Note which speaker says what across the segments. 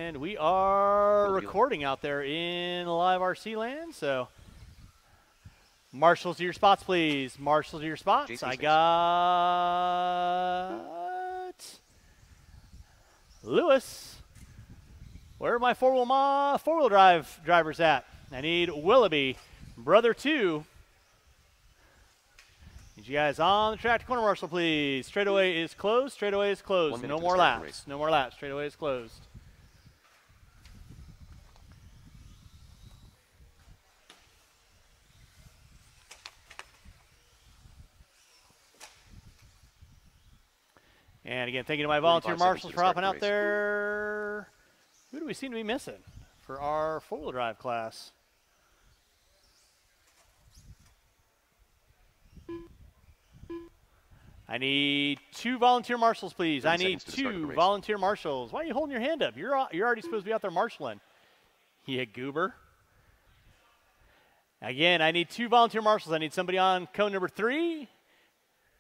Speaker 1: And we are recording out there in live RC land, so marshals to your spots, please. Marshals to your spots. I got Lewis. Where are my four-wheel drive drivers at? I need Willoughby, brother 2. Need you guys on the track to corner marshal, please. Straightaway is closed. Straightaway is closed. No more laps. No more laps. Straightaway is closed. And again, thank you to my volunteer marshals for helping out there. Who do we seem to be missing for our four-wheel drive class? I need 2 volunteer marshals, please. I need 2 volunteer marshals. Why are you holding your hand up? You're already supposed to be out there marshaling. Yeah, goober. Again, I need 2 volunteer marshals. I need somebody on cone number 3.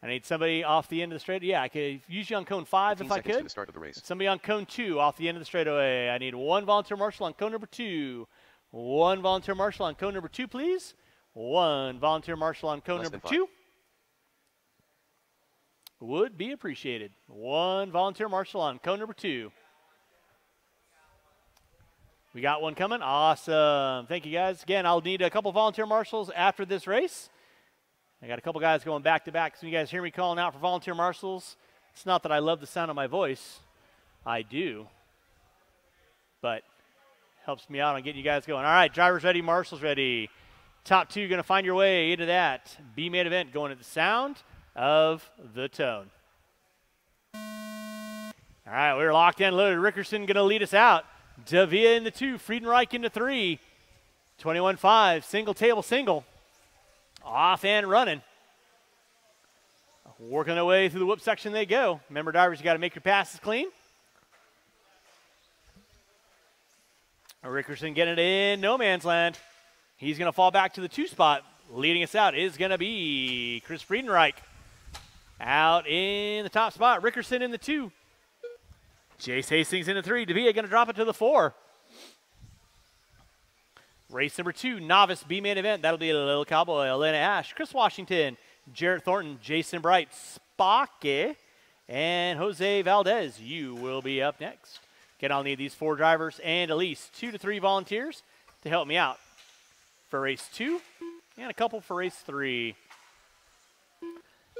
Speaker 1: I need somebody off the end of the straightaway. Yeah, I could use you on cone 5 if I could.
Speaker 2: To the start of the race.
Speaker 1: Somebody on cone 2 off the end of the straightaway. I need 1 volunteer marshal on cone number 2. 1 volunteer marshal on cone number 2, please. 1 volunteer marshal on cone number 2. Would be appreciated. 1 volunteer marshal on cone number 2. We got one coming. Awesome. Thank you, guys. Again, I'll need a couple volunteer marshals after this race. I got a couple guys going back to back. So you guys hear me calling out for volunteer marshals. It's not that I love the sound of my voice. I do. But helps me out on getting you guys going. All right, drivers ready, marshals ready. Top 2 going to find your way into that B-main event going at the sound of the tone. All right, we're locked in, loaded. Rickerson going to lead us out. Davia in the 2, Friedenreich in the 3. 21-5, single table single. Off and running. Working their way through the whoop section they go. Remember, drivers, you got to make your passes clean. Rickerson getting it in no man's land. He's going to fall back to the 2 spot. Leading us out is going to be Chris Friedenreich. Out in the top spot. Rickerson in the 2. Jace Hastings in the 3. Davia going to drop it to the 4. Race number 2, novice B-main event. That'll be Little Cowboy, Elena Ash, Chris Washington, Jarrett Thornton, Jason Bright, Spocky, and Jose Valdez. You will be up next. Again, I'll need these 4 drivers and at least 2 to 3 volunteers to help me out for race 2 and a couple for race 3.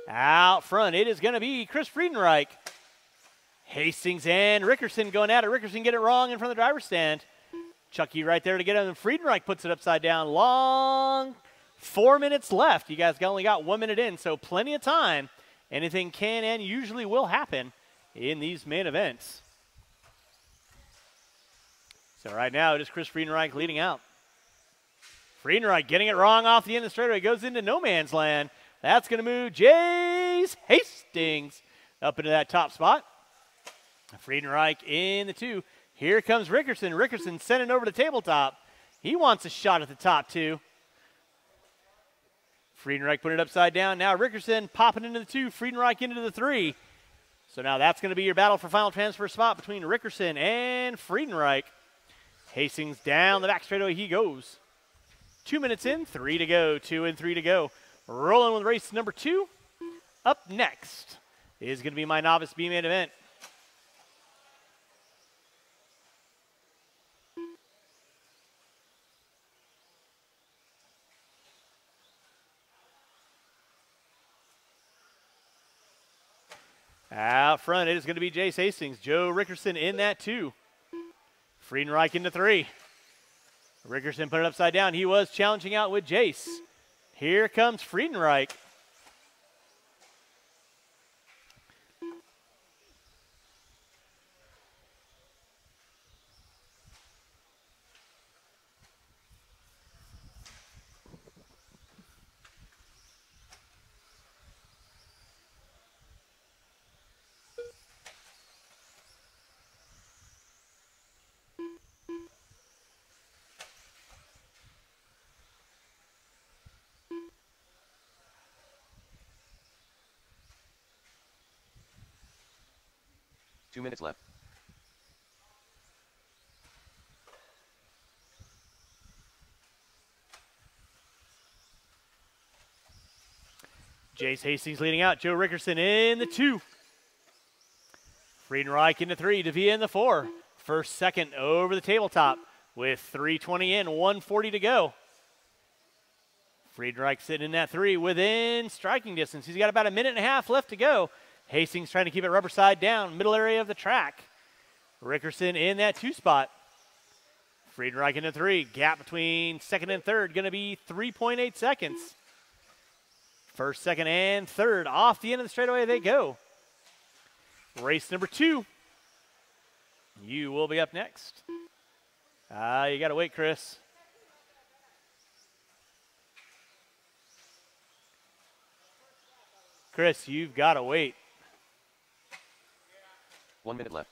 Speaker 1: Out front, it is going to be Chris Friedenreich. Hastings and Rickerson going at it. Rickerson get it wrong in front of the driver's stand. Chucky right there to get him. Friedenreich puts it upside down. Long 4 minutes left. You guys only got 1 minute in, so plenty of time. Anything can and usually will happen in these main events. So right now it is Chris Friedenreich leading out. Friedenreich getting it wrong off the end of the straightaway. Goes into no man's land. That's going to move Jace Hastings up into that top spot. Friedenreich in the 2. Here comes Rickerson. Rickerson sending over to tabletop. He wants a shot at the top 2. Friedenreich put it upside down. Now Rickerson popping into the 2. Friedenreich into the 3. So now that's going to be your battle for final transfer spot between Rickerson and Friedenreich. Hastings down the back straightaway he goes. 2 minutes in, 3 to go. 2 and 3 to go. Rolling with race number 2. Up next is going to be my novice B-main event. Out front, it is going to be Jace Hastings. Joe Rickerson in that 2. Friedenreich into 3. Rickerson put it upside down. He was challenging out with Jace. Here comes Friedenreich.
Speaker 2: Two minutes left.
Speaker 1: Jace Hastings leading out. Joe Rickerson in the 2. Friedenreich in the 3. Davia in the 4. First, second over the tabletop with 3:20 in, 1:40 to go. Friedenreich sitting in that 3 within striking distance. He's got about a minute and a half left to go. Hastings trying to keep it rubber side down, middle area of the track. Rickerson in that 2 spot. Friedenreich in the 3. Gap between second and third going to be 3.8 seconds. First, second, and third. Off the end of the straightaway they go. Race number 2. You will be up next. You got to wait, Chris. Chris, you've got to wait.
Speaker 2: 1 minute left.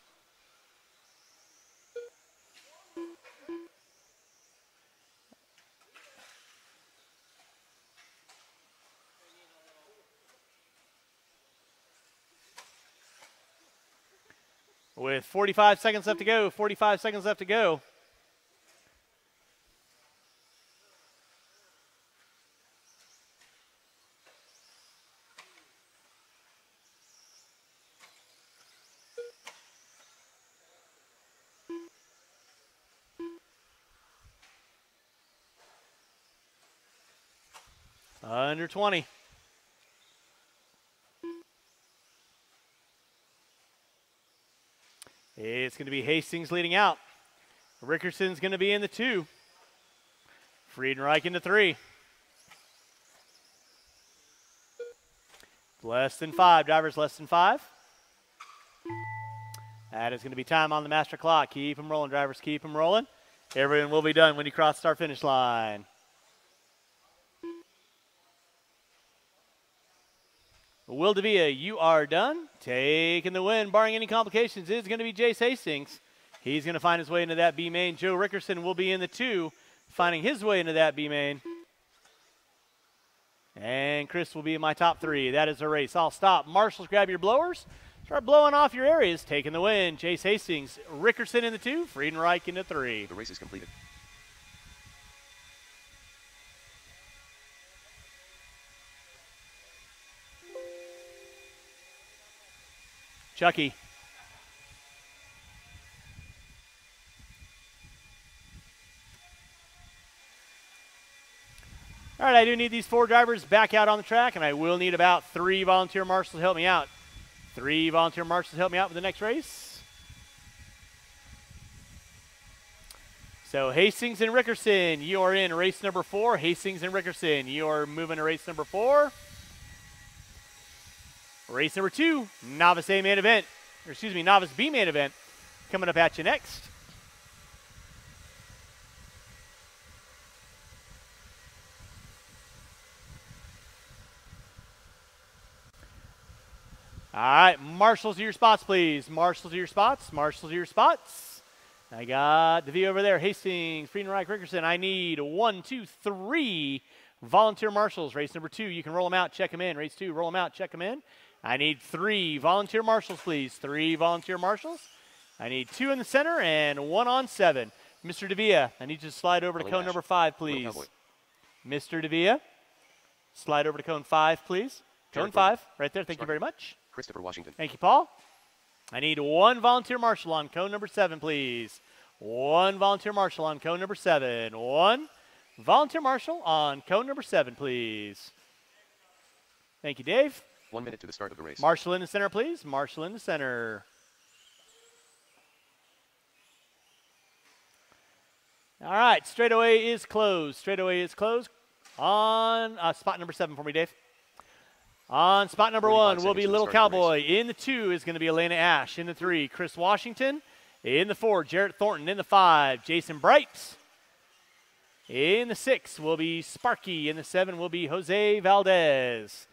Speaker 1: With 45 seconds left to go, 45 seconds left to go. Under 20. It's going to be Hastings leading out. Rickerson's going to be in the 2. Friedenreich in the 3. Less than 5. Drivers less than 5. That is going to be time on the master clock. Keep them rolling, drivers. Keep them rolling. Everyone will be done when you cross the start finish line. Will Davia, you are done. Taking the win, barring any complications, is going to be Jace Hastings. He's going to find his way into that B main. Joe Rickerson will be in the 2, finding his way into that B main. And Chris will be in my top 3. That is a race. I'll stop. Marshals, grab your blowers. Start blowing off your areas. Taking the win. Jace Hastings, Rickerson in the 2, Friedenreich in the 3.
Speaker 2: The race is completed.
Speaker 1: Chucky. All right, I do need these 4 drivers back out on the track, and I will need about 3 volunteer marshals to help me out. 3 volunteer marshals to help me out with the next race. So Hastings and Rickerson, you are in race number 4. Hastings and Rickerson, you are moving to race number 4. Race number 2, Novice A main event. Or excuse me, Novice B main event coming up at you next. All right, marshals to your spots, please. Marshals to your spots. Marshals to your spots. I got Davia over there. Hastings, Friedenreich, Rickerson. I need 1, 2, 3 volunteer marshals. Race number 2, you can roll them out, check them in. Race 2, roll them out, check them in. I need 3 volunteer marshals, please. 3 volunteer marshals. I need 2 in the center and 1 on 7. Mr. Davia, I need you to slide over to cone number 5, please. Mr. Davia, slide over to cone 5, please. Cone 5, right there. Thank you very much.
Speaker 2: Christopher Washington.
Speaker 1: Thank you, Paul. I need 1 volunteer marshal on cone number 7, please. 1 volunteer marshal on cone number 7. 1 volunteer marshal on cone number 7, please. Thank you, Dave.
Speaker 2: 1 minute to the start of the race.
Speaker 1: Marshal in the center, please. Marshal in the center. All right, straightaway is closed. Straightaway is closed. On spot number 7 for me, Dave. On spot number 1 will be Little Cowboy. In the 2 is going to be Elena Ash. In the 3, Chris Washington. In the 4, Jarrett Thornton. In the 5, Jason Bright. In the 6 will be Sparky. In the 7 will be Jose Valdez.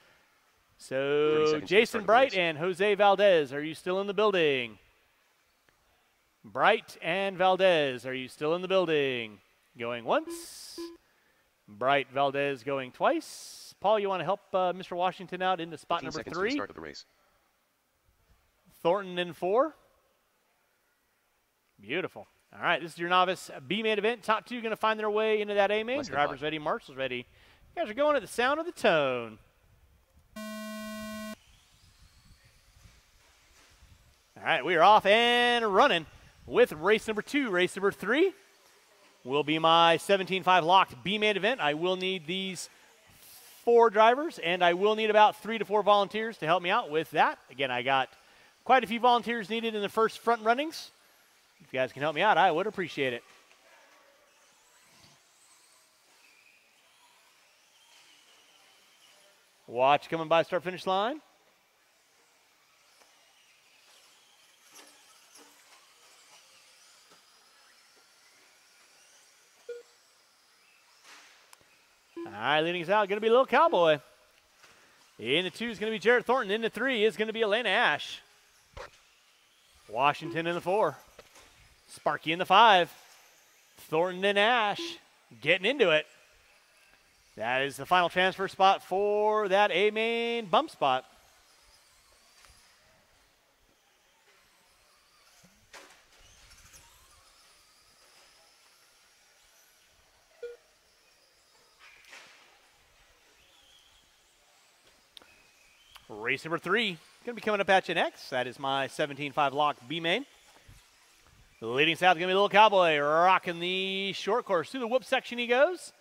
Speaker 1: So Jason Bright and Jose Valdez, are you still in the building? Bright and Valdez, are you still in the building? Going once. Bright, Valdez going twice. Paul, you want to help Mr. Washington out into spot number 3?
Speaker 2: Start of the race.
Speaker 1: Thornton in 4. Beautiful. All right, this is your novice B main event. Top 2 going to find their way into that A main. Drivers ready, marshals ready. You guys are going at the sound of the tone. All right, we are off and running with race number 2. Race number 3 will be my 17.5 locked B-main event. I will need these 4 drivers, and I will need about 3 to 4 volunteers to help me out with that. Again, I got quite a few volunteers needed in the first front runnings. If you guys can help me out, I would appreciate it. Watch coming by start-finish line. All right, leading us out, going to be Little Cowboy. In the 2 is going to be Jarrett Thornton. In the 3 is going to be Elena Ash. Washington in the 4. Sparky in the 5. Thornton and Ash getting into it. That is the final transfer spot for that A-main bump spot. Race number 3 going to be coming up at you next. That is my 17.5 lock B-main. The leading south is going to be Little Cowboy rocking the short course. Through the whoop section he goes.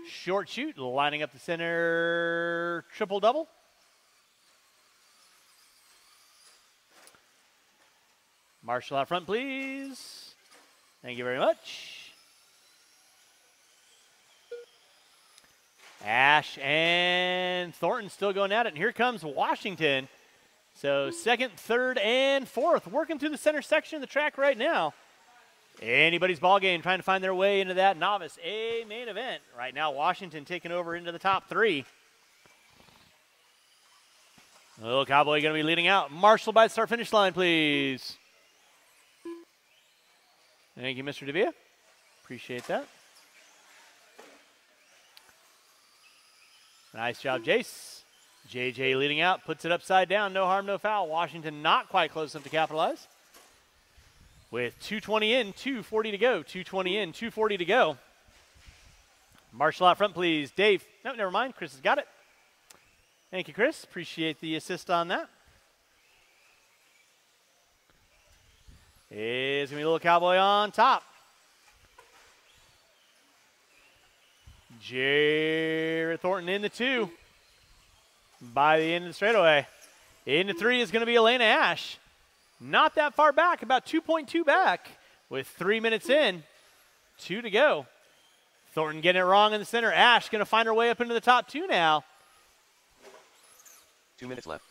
Speaker 1: Short shoot, lining up the center triple-double. Marshall out front, please. Thank you very much. Ash and Thornton still going at it, and here comes Washington. So 2nd, 3rd, and 4th working through the center section of the track right now. Anybody's ball game trying to find their way into that novice A-main event. Right now, Washington taking over into the top 3. Little Cowboy going to be leading out. Marshall by the start-finish line, please. Thank you, Mr. Devia. Appreciate that. Nice job, Jace. JJ leading out, puts it upside down. No harm, no foul. Washington not quite close enough to capitalize. With 2:20 in, 2:40 to go. 2:20 in, 2:40 to go. Marshall out front, please. Dave. No, never mind. Chris has got it. Thank you, Chris. Appreciate the assist on that. Is going to be Little Cowboy on top. Jarrett Thornton in the 2. By the end of the straightaway. In the 3 is going to be Elena Ash. Not that far back, about 2.2 back with 3 minutes in, 2 to go. Thornton getting it wrong in the center. Ash going to find her way up into the top 2 now.
Speaker 2: 2 minutes left.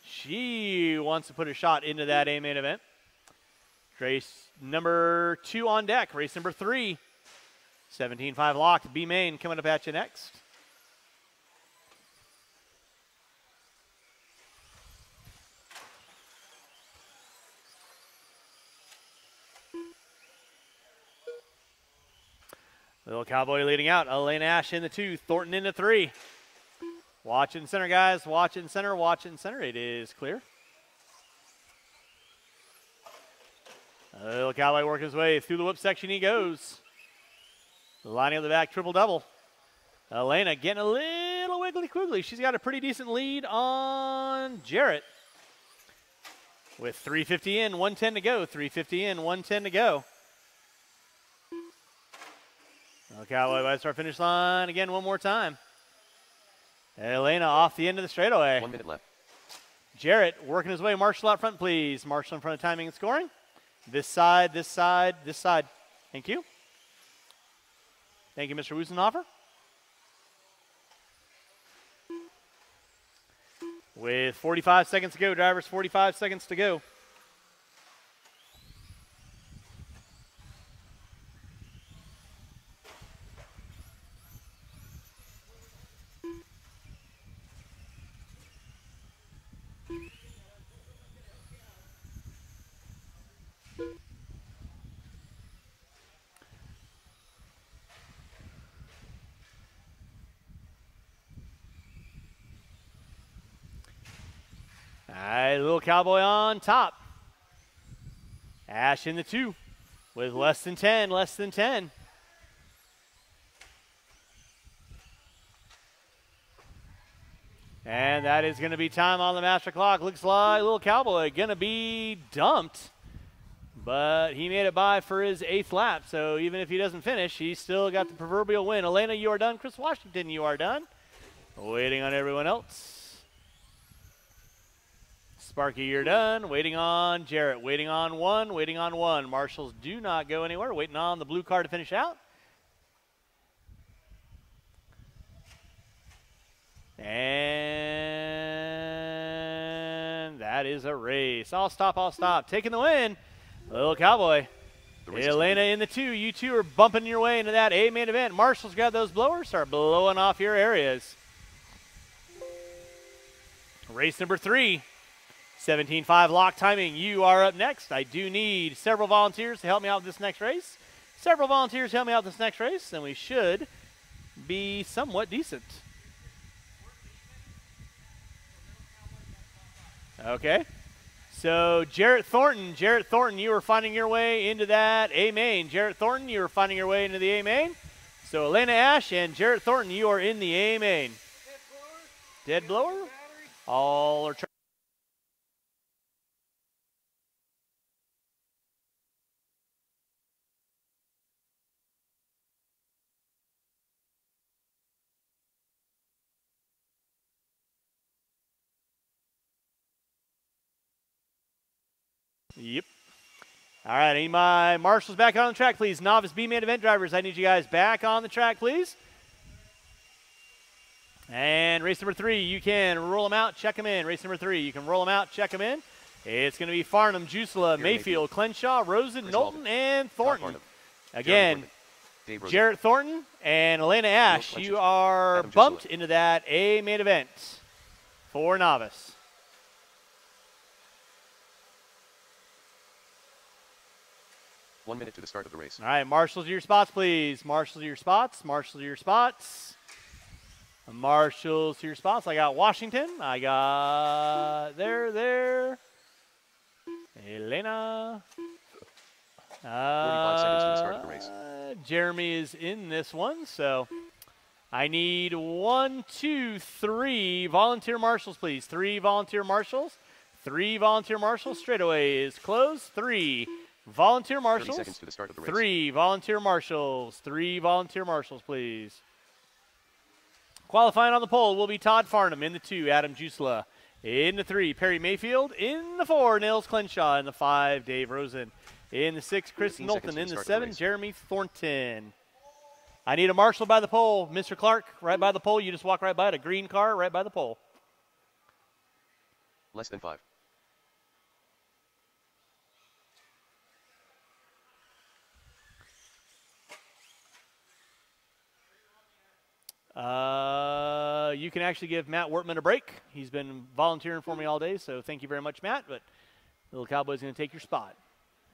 Speaker 1: She wants to put a shot into that A-main event. Race number 2 on deck. Race number 3. 17.5 locked. B-main coming up at you next. Little Cowboy leading out. Elena Ash in the 2. Thornton in the 3. Watch in center, guys. Watch in center. Watch in center. It is clear. Little Cowboy working his way through the whip section. He goes. Lining up the back, triple-double. Elena getting a little wiggly-quiggly. She's got a pretty decent lead on Jarrett. With 3:50 in, 1:10 to go. 3:50 in, 1:10 to go. Little Cowboy by the start-finish line again one more time. Elena off the end of the straightaway.
Speaker 2: 1 minute left.
Speaker 1: Jarrett working his way. Marshall out front, please. Marshall in front of timing and scoring. This side, this side, this side. Thank you. Thank you, Mr. Wusenhofer. With 45 seconds to go, drivers, 45 seconds to go. All right, Little Cowboy on top. Ash in the 2 with less than 10, less than 10. And that is going to be time on the master clock. Looks like Little Cowboy going to be dumped. But he made it by for his 8th lap. So even if he doesn't finish, he's still got the proverbial win. Elena, you are done. Chris Washington, you are done. Waiting on everyone else. Sparky, you're done. Waiting on Jarrett. Waiting on one. Waiting on one. Marshals do not go anywhere. Waiting on the blue car to finish out. And that is a race. I'll stop. Taking the win, Little Cowboy. Elena in the 2. You two are bumping your way into that A main event. Marshall's got those blowers. Start blowing off your areas. Race number 3. 17.5 lock timing. You are up next. I do need several volunteers to help me out with this next race. Several volunteers to help me out with this next race, and we should be somewhat decent. Okay, so Jarrett Thornton, you are finding your way into that A main. Jarrett Thornton, you are finding your way into the A main. So Elena Ash and Jarrett Thornton, you are in the A main. Dead blower? All are trying. Yep. All right, I need my marshals back on the track, please. Novice B main event drivers, I need you guys back on the track, please. And race number 3, you can roll them out, check them in. Race number 3, you can roll them out, check them in. It's going to be Farnham, Jusela, Mayfield, Clenshaw, Rosen, Knowlton, and Thornton. Again, Jarrett Thornton and Elena Ash, you are bumped into that A main event for novice.
Speaker 2: One minute to the start of the race.
Speaker 1: All right, marshals to your spots, please. Marshals to your spots. Marshals to your spots. Marshals to your spots. I got Washington. I got there. Elena.
Speaker 2: 45 seconds to the start of the race.
Speaker 1: Jeremy is in this one, so I need 1, 2, 3 volunteer marshals, please. 3 volunteer marshals. 3 volunteer marshals. Straightaway is closed. 3 volunteer marshals.
Speaker 2: 30 seconds to the start of the race.
Speaker 1: 3 volunteer marshals. 3 volunteer marshals, please. Qualifying on the pole will be Todd Farnham. In the 2, Adam Jusela. In the 3, Perry Mayfield. In the 4, Nils Clenshaw. In the 5, Dave Rosen. In the 6, Chris Knowlton. In the 7, Jeremy Thornton. I need a marshal by the pole. Mr. Clark, right by the pole. You just walk right by it. A green car right by the pole.
Speaker 2: Less than 5.
Speaker 1: You can actually give Matt Wortman a break. He's been volunteering for me all day, so thank you very much, Matt. But Little Cowboy's going to take your spot.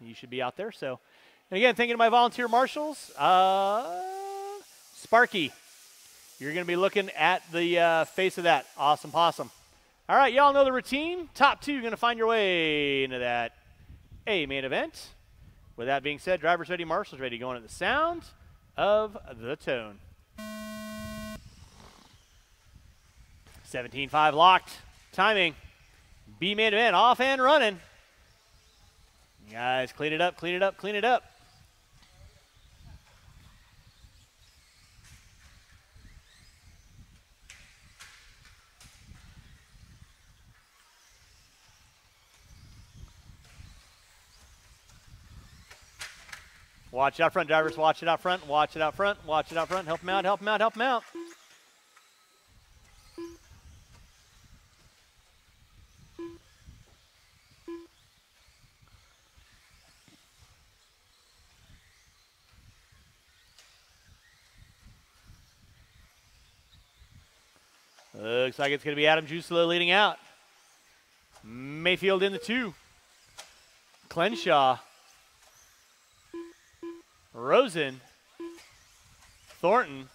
Speaker 1: You should be out there. So, and again, thinking of my volunteer marshals, Sparky, you're going to be looking at the face of that awesome possum. All right, y'all know the routine. Top 2 going to find your way into that A main event. With that being said, drivers ready, marshals ready, going at the sound of the tone. 17.5 locked. Timing. B main event off and running. You guys, clean it up, clean it up, clean it up. Watch it out front, drivers. Watch it out front. Watch it out front. Watch it out front. Help them out, help them out, help them out. Looks like it's going to be Adam Jusela leading out. Mayfield in the 2. Clenshaw. Rosen. Thornton.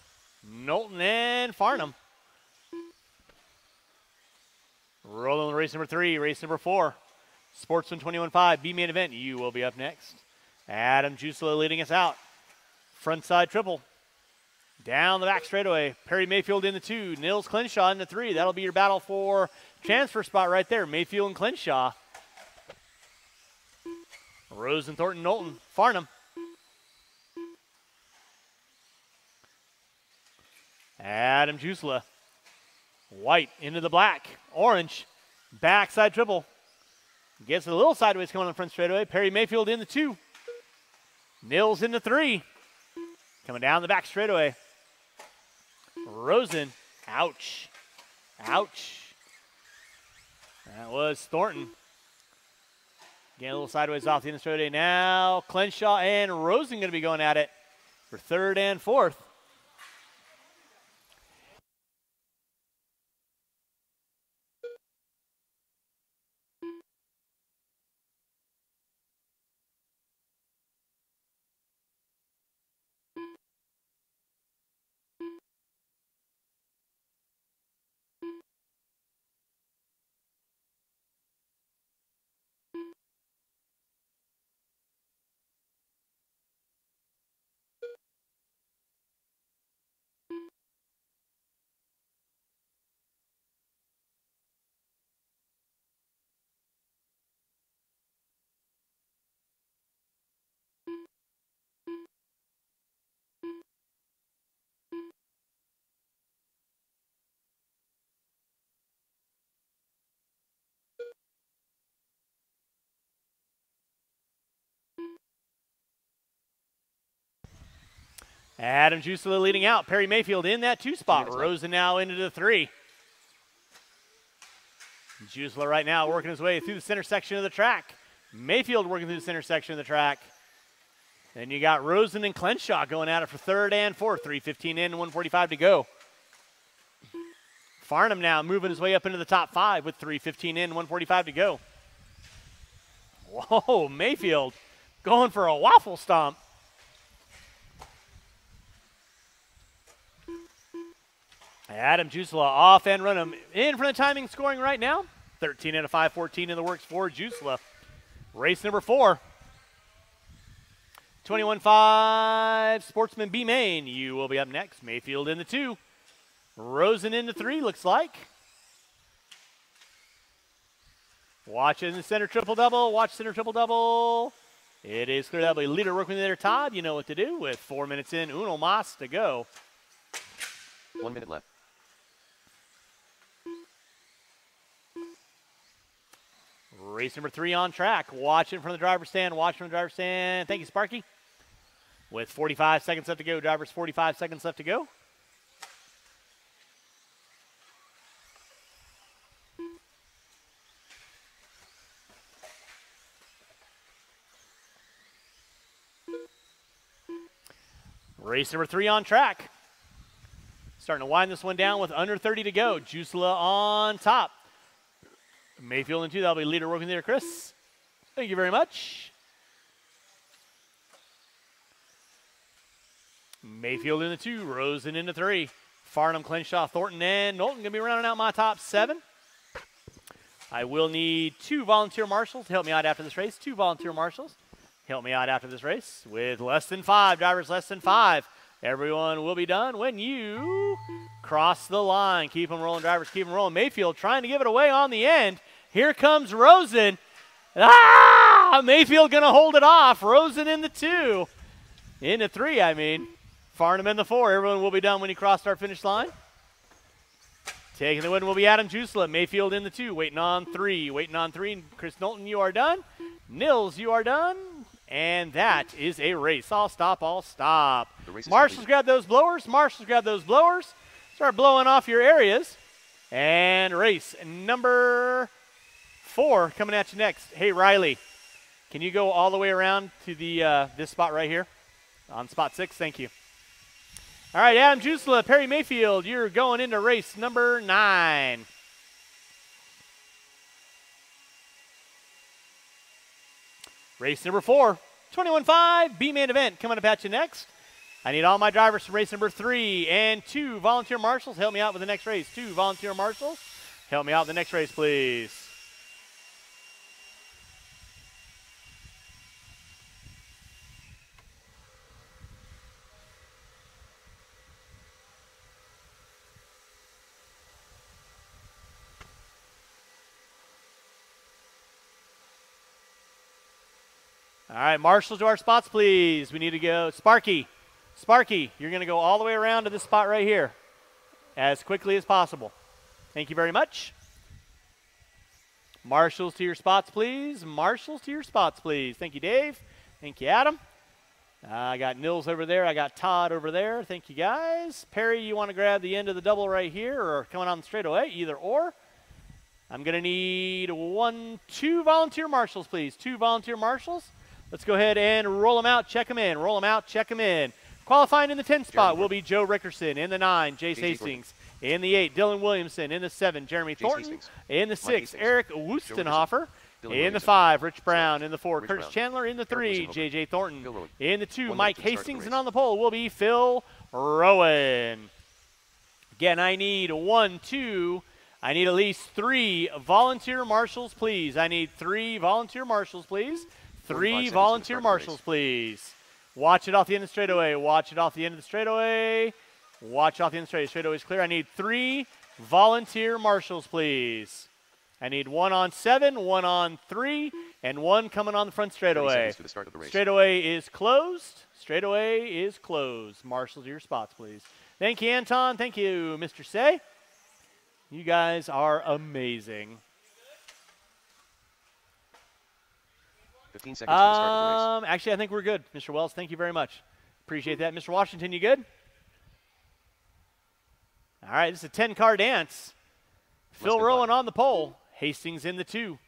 Speaker 1: Knowlton and Farnham. Rolling to race number 3, race number 4. Sportsman 21.5, B main event. You will be up next. Adam Jusela leading us out. Front side triple. Down the back straightaway. Perry Mayfield in the 2. Nils Clinshaw in the 3. That'll be your battle for transfer spot right there. Mayfield and Clinshaw. Rosen, Thornton, Knowlton, Farnham. Adam Jusela. White into the black. Orange. Backside triple. Gets it a little sideways coming on the front straightaway. Perry Mayfield in the 2. Nils in the 3. Coming down the back straightaway. Rosen. Ouch. Ouch. That was Thornton. Getting a little sideways off the end of the straightaway. Now Clinshaw and Rosen going to be going at it for 3rd and 4th. Adam Jusela leading out. Perry Mayfield in that 2 spot. Rosen now into the 3. Jusela right now working his way through the center section of the track. Mayfield working through the center section of the track. Then you got Rosen and Clinshaw going at it for 3rd and 4th. 3:15 in and 1:45 to go. Farnham now moving his way up into the top 5 with 3:15 in and 1:45 to go. Whoa, Mayfield going for a waffle stomp. Adam Jusela off and run him in for the timing scoring right now. 13 out of 5, 14 in the works for Jusela. Race number 4. 21-5 Sportsman B Main. You will be up next. Mayfield in the 2. Rosen in the 3 looks like. Watching the center triple double. Watch center triple double. It is clear that'll be leader working there. Todd, you know what to do with 4 minutes in. Uno mas to go.
Speaker 2: 1 minute left.
Speaker 1: Race number 3 on track. Watching from the driver's stand. Watching from the driver's stand. Thank you, Sparky. With 45 seconds left to go. Drivers, 45 seconds left to go. Race number 3 on track. Starting to wind this one down with under 30 to go. Jusela on top. Mayfield in 2. That'll be leader working there, Chris. Thank you very much. Mayfield in the 2. Rosen in the 3. Farnham, Clinshaw, Thornton, and Knowlton going to be rounding out my top 7. I will need 2 volunteer marshals to help me out after this race. 2 volunteer marshals help me out after this race with less than 5. Drivers less than 5. Everyone will be done when you cross the line. Keep them rolling, drivers. Keep them rolling. Mayfield trying to give it away on the end. Here comes Rosen. Mayfield going to hold it off. Rosen in the 2. In the 3, I mean. Farnham in the 4. Everyone will be done when you cross our finish line. Taking the win will be Adam Jusela. Mayfield in the 2. Waiting on 3. Waiting on 3. Chris Knowlton, you are done. Nils, you are done. And that is a race. All stop, all stop. Marshals, grab those blowers. Marshals, grab those blowers. Start blowing off your areas. And race number 4 coming at you next. Hey, Riley, can you go all the way around to the this spot right here on spot 6? Thank you. All right, Adam Jusela, Perry Mayfield, you're going into race number 9. Race number 4, 21-5 B-Main event coming up at you next. I need all my drivers from race number 3 and 2 volunteer marshals. Help me out with the next race. 2 volunteer marshals. Help me out with the next race, please. All right, marshals to our spots, please. We need to go. Sparky, you're going to go all the way around to this spot right here as quickly as possible. Thank you very much. Marshals to your spots, please. Marshals to your spots, please. Thank you, Dave. Thank you, Adam. I got Nils over there. I got Todd over there. Thank you, guys. Perry, you want to grab the end of the double right here or coming on the straightaway? Either or. I'm going to need 2 volunteer marshals, please. 2 volunteer marshals. Let's go ahead and roll them out, check them in. Roll them out, check them in. Qualifying in the 10 spot will be Joe Rickerson. In the 9, Jace Hastings. In the 8, Dylan Williamson. In the 7, Jeremy Thornton. In the 6, Eric Wustenhofer. In the 5, Rich Brown. In the 4, Curtis Chandler. In the 3, J.J. Thornton. In the 2, Mike Hastings. And on the pole will be Phil Rowan. Again, I need I need at least 3 volunteer marshals, please. I need 3 volunteer marshals, please. 3 volunteer marshals, please. Watch it off the end of the straightaway. Watch it off the end of the straightaway. Watch off the end of the straightaway. Straightaway is clear. I need 3 volunteer marshals, please. I need 1 on 7, 1 on 3, and 1 coming on the front straightaway. Straightaway is closed. Straightaway is closed. Marshals to your spots, please. Thank you, Anton. Thank you, Mr. Say. You guys are amazing.
Speaker 2: 15 seconds to the start of the race.
Speaker 1: Actually, I think we're good, Mr. Wells. Thank you very much. Appreciate that. Mr. Washington, you good? All right, this is a 10-car dance. Phil Rowan on the pole. Hastings in the 2.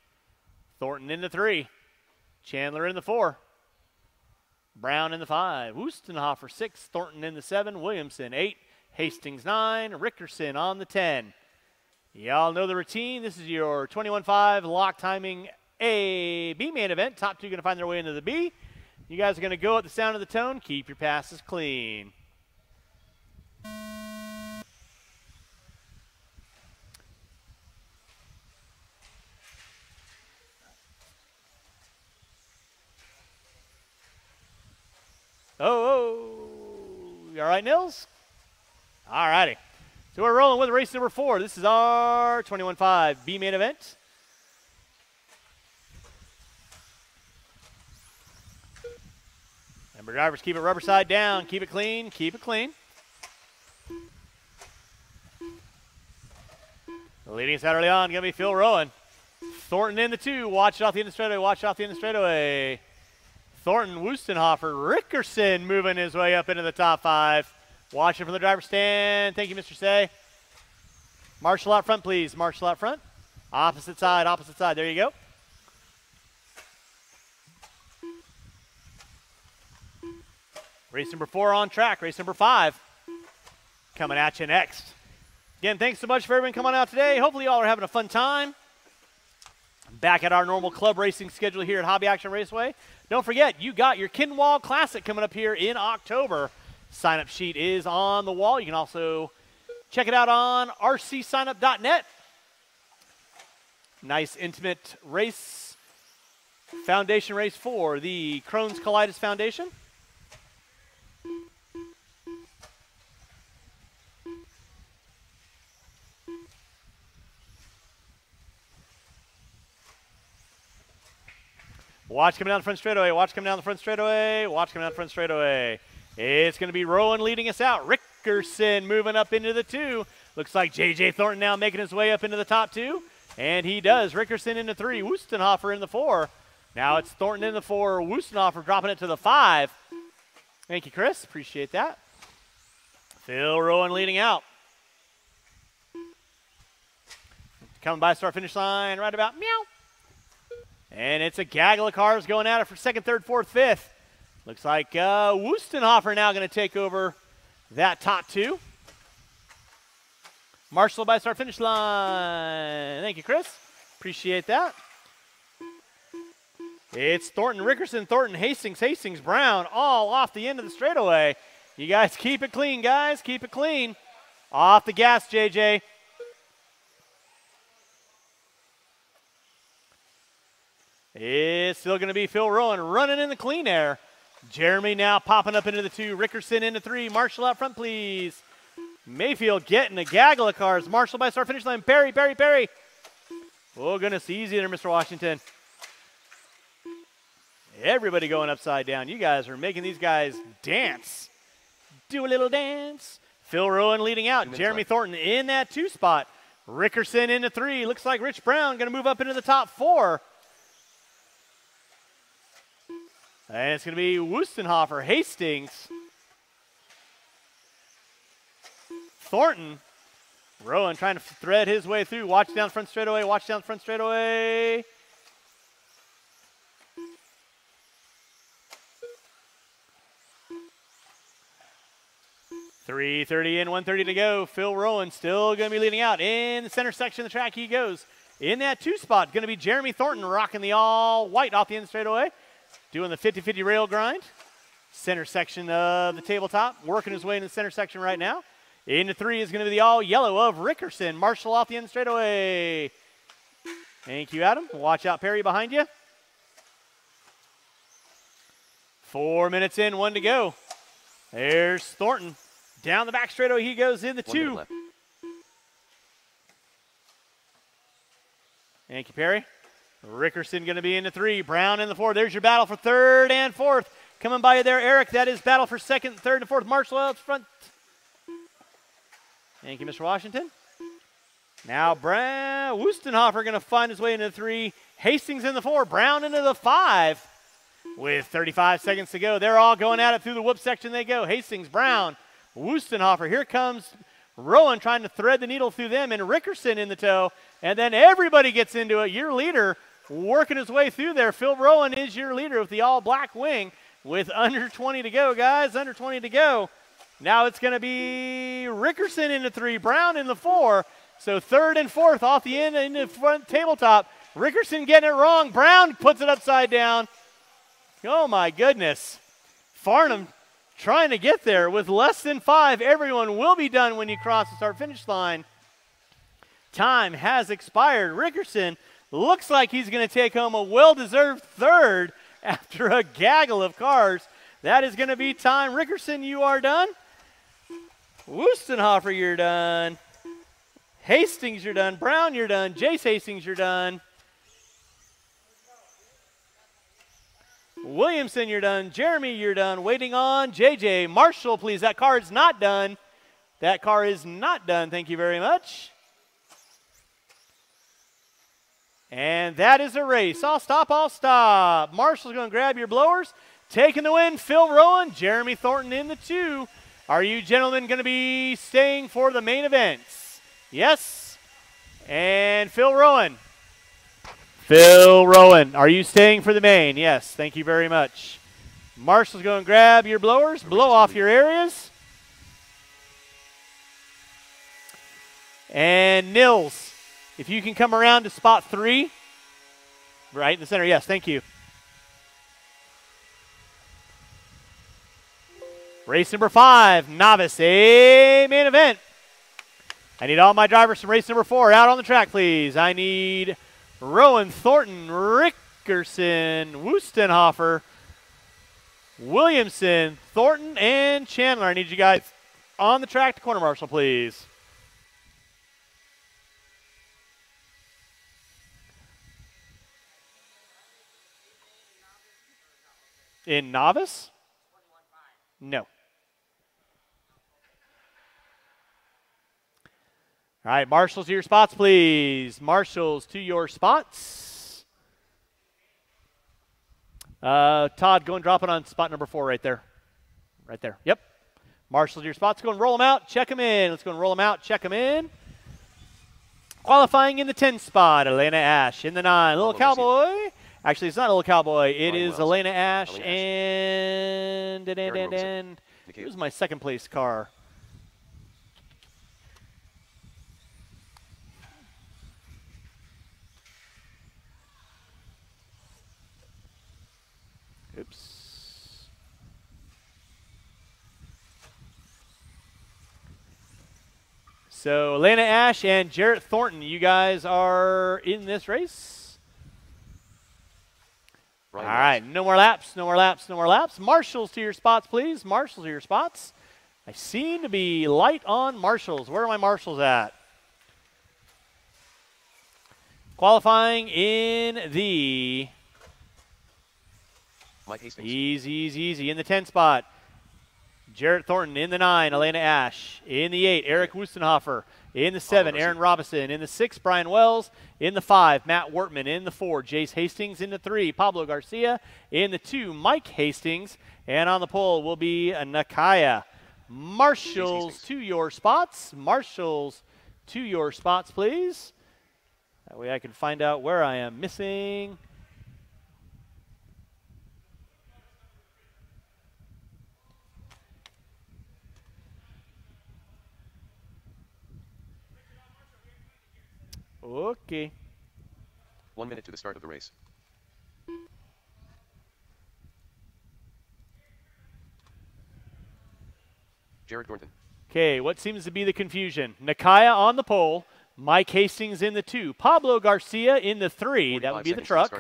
Speaker 1: Thornton in the 3. Chandler in the 4. Brown in the 5. Wustenhofer 6. Thornton in the 7. Williamson 8. Hastings 9. Rickerson on the 10. Y'all know the routine. This is your 21.5 lock timing A B main event. Top 2 going to find their way into the B. You guys are going to go at the sound of the tone. Keep your passes clean. Oh, you all right, Nils? All righty. So we're rolling with race number 4. This is our 21.5 B main event. Remember, drivers, keep it rubber side down. Keep it clean. Keep it clean. Leading us out early on, going to be Phil Rowan. Thornton in the 2. Watch it off the end of the straightaway. Watch it off the end of the straightaway. Thornton, Wustenhofer, Rickerson moving his way up into the top 5. Watch it from the driver's stand. Thank you, Mr. Say. Marshal out front, please. Marshal out front. Opposite side, opposite side. There you go. Race number 4 on track. Race number 5 coming at you next. Again, thanks so much for everyone coming out today. Hopefully you all are having a fun time. Back at our normal club racing schedule here at Hobby Action Raceway. Don't forget, you got your Kinwall Classic coming up here in October. Sign-up sheet is on the wall. You can also check it out on rcsignup.net. Nice intimate race, foundation race for the Crohn's Colitis Foundation. Watch coming down the front straightaway. Watch coming down the front straightaway. Watch coming down the front straightaway. It's going to be Rowan leading us out. Rickerson moving up into the 2. Looks like J.J. Thornton now making his way up into the top 2. And he does. Rickerson in the 3. Wustenhofer in the 4. Now it's Thornton in the 4. Wustenhofer dropping it to the 5. Thank you, Chris. Appreciate that. Phil Rowan leading out. Coming by start finish line right about meow. And it's a gaggle of cars going at it for 2nd, 3rd, 4th, 5th. Looks like Wustenhofer now going to take over that top 2. Marshall by start finish line. Thank you, Chris. Appreciate that. It's Thornton, Rickerson, Thornton, Hastings, Brown, all off the end of the straightaway. You guys keep it clean, guys. Keep it clean. Off the gas, JJ. It's still going to be Phil Rowan running in the clean air. Jeremy now popping up into the 2. Rickerson into 3. Marshall out front, please. Mayfield getting a gaggle of cars. Marshall by start finish line. Perry. Oh, goodness. Easy there, Mr. Washington. Everybody going upside down. You guys are making these guys dance. Do a little dance. Phil Rowan leading out. Jeremy Thornton in that 2 spot. Rickerson into 3. Looks like Rich Brown going to move up into the top 4. And it's going to be Wustenhofer, Hastings, Thornton. Rowan trying to thread his way through. Watch down front straightaway. Watch down front straightaway. .330 in, 1:30 to go. Phil Rowan still going to be leading out. In the center section of the track he goes. In that 2 spot, going to be Jeremy Thornton rocking the all white off the end straightaway. Doing the 50-50 rail grind. Center section of the tabletop. Working his way in the center section right now. Into 3 is going to be the all yellow of Rickerson. Marshall off the end straightaway. Thank you, Adam. Watch out, Perry, behind you. 4 minutes in, 1 to go. There's Thornton. Down the back straightaway he goes in the 2. Thank you, Perry. Rickerson going to be in the 3. Brown in the 4. There's your battle for 3rd and 4th. Coming by you there, Eric. That is battle for 2nd, 3rd, and 4th. Marshall out front. Thank you, Mr. Washington. Now Wustenhofer going to find his way into the 3. Hastings in the 4. Brown into the 5. With 35 seconds to go. They're all going at it through the whoop section they go. Hastings, Brown, Wustenhofer. Here comes Rowan trying to thread the needle through them, and Rickerson in the tow. And then everybody gets into it. Your leader working his way through there. Phil Rowan is your leader with the all-black wing with under 20 to go, guys. Under 20 to go. Now it's going to be Rickerson in the 3, Brown in the 4. So 3rd and 4th off the end in the front tabletop. Rickerson getting it wrong. Brown puts it upside down. Oh, my goodness. Farnham trying to get there with less than 5. Everyone will be done when you cross the start-finish line. Time has expired. Rickerson looks like he's going to take home a well-deserved 3rd after a gaggle of cars. That is going to be time. Rickerson, you are done. Wustenhofer, you're done. Hastings, you're done. Brown, you're done. Jace Hastings, you're done. Williamson, you're done. Jeremy, you're done. Waiting on JJ. Marshall, please. That car is not done. That car is not done. Thank you very much. And that is a race. I'll stop, I'll stop. Marshall's going to grab your blowers. Taking the win, Phil Rowan. Jeremy Thornton in the 2. Are you gentlemen going to be staying for the main events? Yes. And Phil Rowan. Phil Rowan, are you staying for the main? Yes, thank you very much. Marshall's going to grab your blowers, blow off your areas. And Nils, if you can come around to spot 3. Right in the center, yes, thank you. Race number 5, novice, a main event. I need all my drivers from race number 4 out on the track, please. I need Rowan, Thornton, Rickerson, Wustenhofer, Williamson, Thornton, and Chandler. I need you guys on the track to corner marshal, please. In novice? No. All right, marshals to your spots, please. Marshals to your spots. Todd, go and drop it on spot number 4 right there. Right there. Yep. Marshals to your spots. Go and roll them out. Check them in. Let's go and roll them out. Check them in. Qualifying in the 10 spot, Elena Ash. In the 9, Little Cowboy. Actually, it's not Little Cowboy. It is Elena Ash and here's my second place car. Oops. So Elena Ash and Jarrett Thornton, you guys are in this race. All right, no more laps, no more laps, no more laps. Marshals to your spots, please. Marshals to your spots. I seem to be light on marshals. Where are my marshals at? Qualifying in the
Speaker 2: Mike Hastings.
Speaker 1: Easy, easy, easy. In the 10 spot, Jarrett Thornton. In the 9, Elena Ash. In the 8, Eric Wustenhofer. In the 7, Aaron Robinson. In the 6, Brian Wells. In the 5, Matt Wortman. In the 4, Jace Hastings. In the 3, Pablo Garcia. In the 2, Mike Hastings. And on the pole will be Nakaya. Marshals to your spots. Marshals to your spots, please. That way I can find out where I am missing. Okay.
Speaker 2: 1 minute to the start of the race. Jared Thornton.
Speaker 1: Okay, what seems to be the confusion? Nakaya on the pole, Mike Hastings in the 2, Pablo Garcia in the 3, that would be the truck,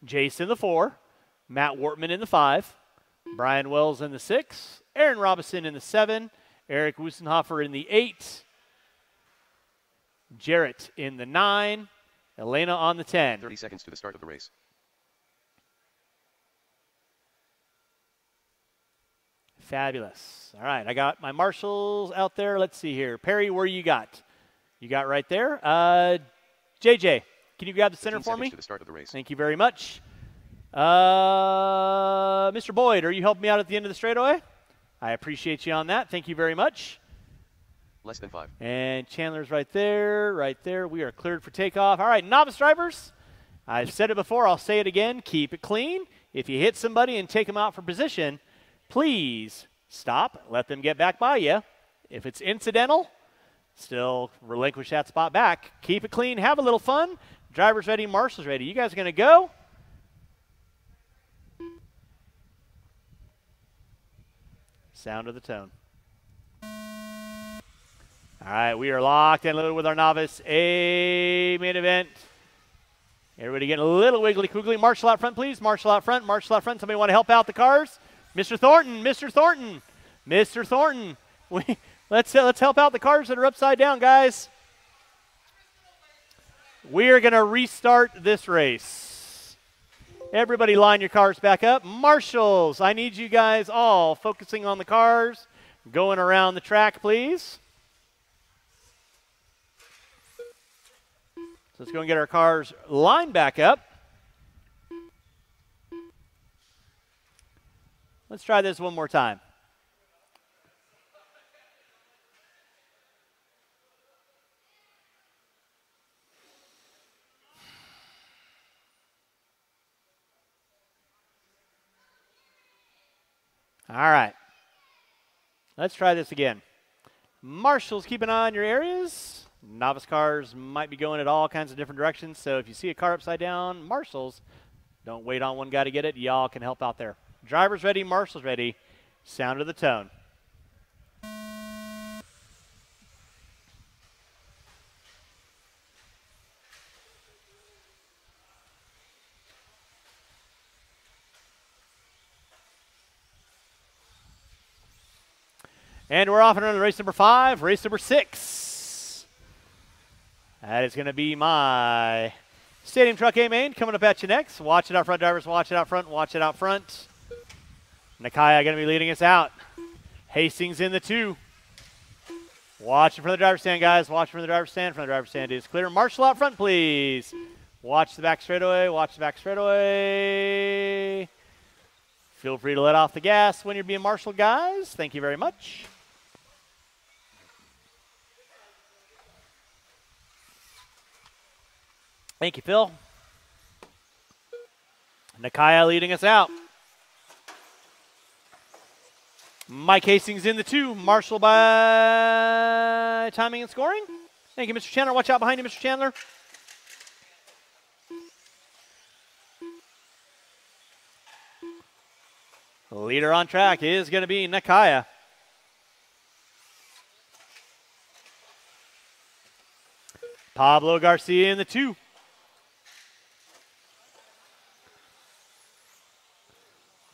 Speaker 1: Jace in the 4, Matt Wortman in the 5, Brian Wells in the 6, Aaron Robinson in the 7, Eric Wustenhofer in the 8, Jarrett in the 9, Elena on the 10.
Speaker 2: 30 seconds to the start of the race.
Speaker 1: Fabulous. All right, I got my marshals out there. Let's see here. Perry, where you got? You got right there. JJ, can you grab the center for me?
Speaker 2: To the start of the race.
Speaker 1: Thank you very much. Mr. Boyd, are you helping me out at the end of the straightaway? I appreciate you on that. Thank you very much.
Speaker 2: Less than 5.
Speaker 1: And Chandler's right there, right there. We are cleared for takeoff. All right, novice drivers. I've said it before. I'll say it again. Keep it clean. If you hit somebody and take them out for position, please stop. Let them get back by you. If it's incidental, still relinquish that spot back. Keep it clean. Have a little fun. Drivers ready, marshals ready. You guys are going to go. Sound of the tone. All right, we are locked and loaded with our novice A main event. Everybody getting a little wiggly quickly. Marshal out front, please. Marshal out front. Marshal out front. Somebody want to help out the cars? Mr. Thornton. Mr. Thornton. Mr. Thornton. Let's help out the cars that are upside down, guys. We are going to restart this race. Everybody line your cars back up. Marshals, I need you guys all focusing on the cars. Going around the track, please. So let's go and get our cars lined back up. Let's try this one more time. All right. Let's try this again. Marshals, keep an eye on your areas. Novice cars might be going at all kinds of different directions, so if you see a car upside down, marshals, don't wait on one guy to get it. Y'all can help out there. Drivers ready, marshals ready. Sound of the tone. And we're off and running race number 5, race number 6. That is going to be my Stadium Truck A main coming up at you next. Watch it out front, drivers. Watch it out front. Watch it out front. Nakaya going to be leading us out. Hastings in the 2. Watch it from the driver's stand, guys. Watch it from the driver's stand. From the driver's stand is clear. Marshal out front, please. Watch the back straightaway. Watch the back straightaway. Feel free to let off the gas when you're being marshaled, guys. Thank you very much. Thank you, Phil. Nakaya leading us out. Mike Hastings in the 2. Marshal by timing and scoring. Thank you, Mr. Chandler. Watch out behind you, Mr. Chandler. The leader on track is going to be Nakaya. Pablo Garcia in the 2.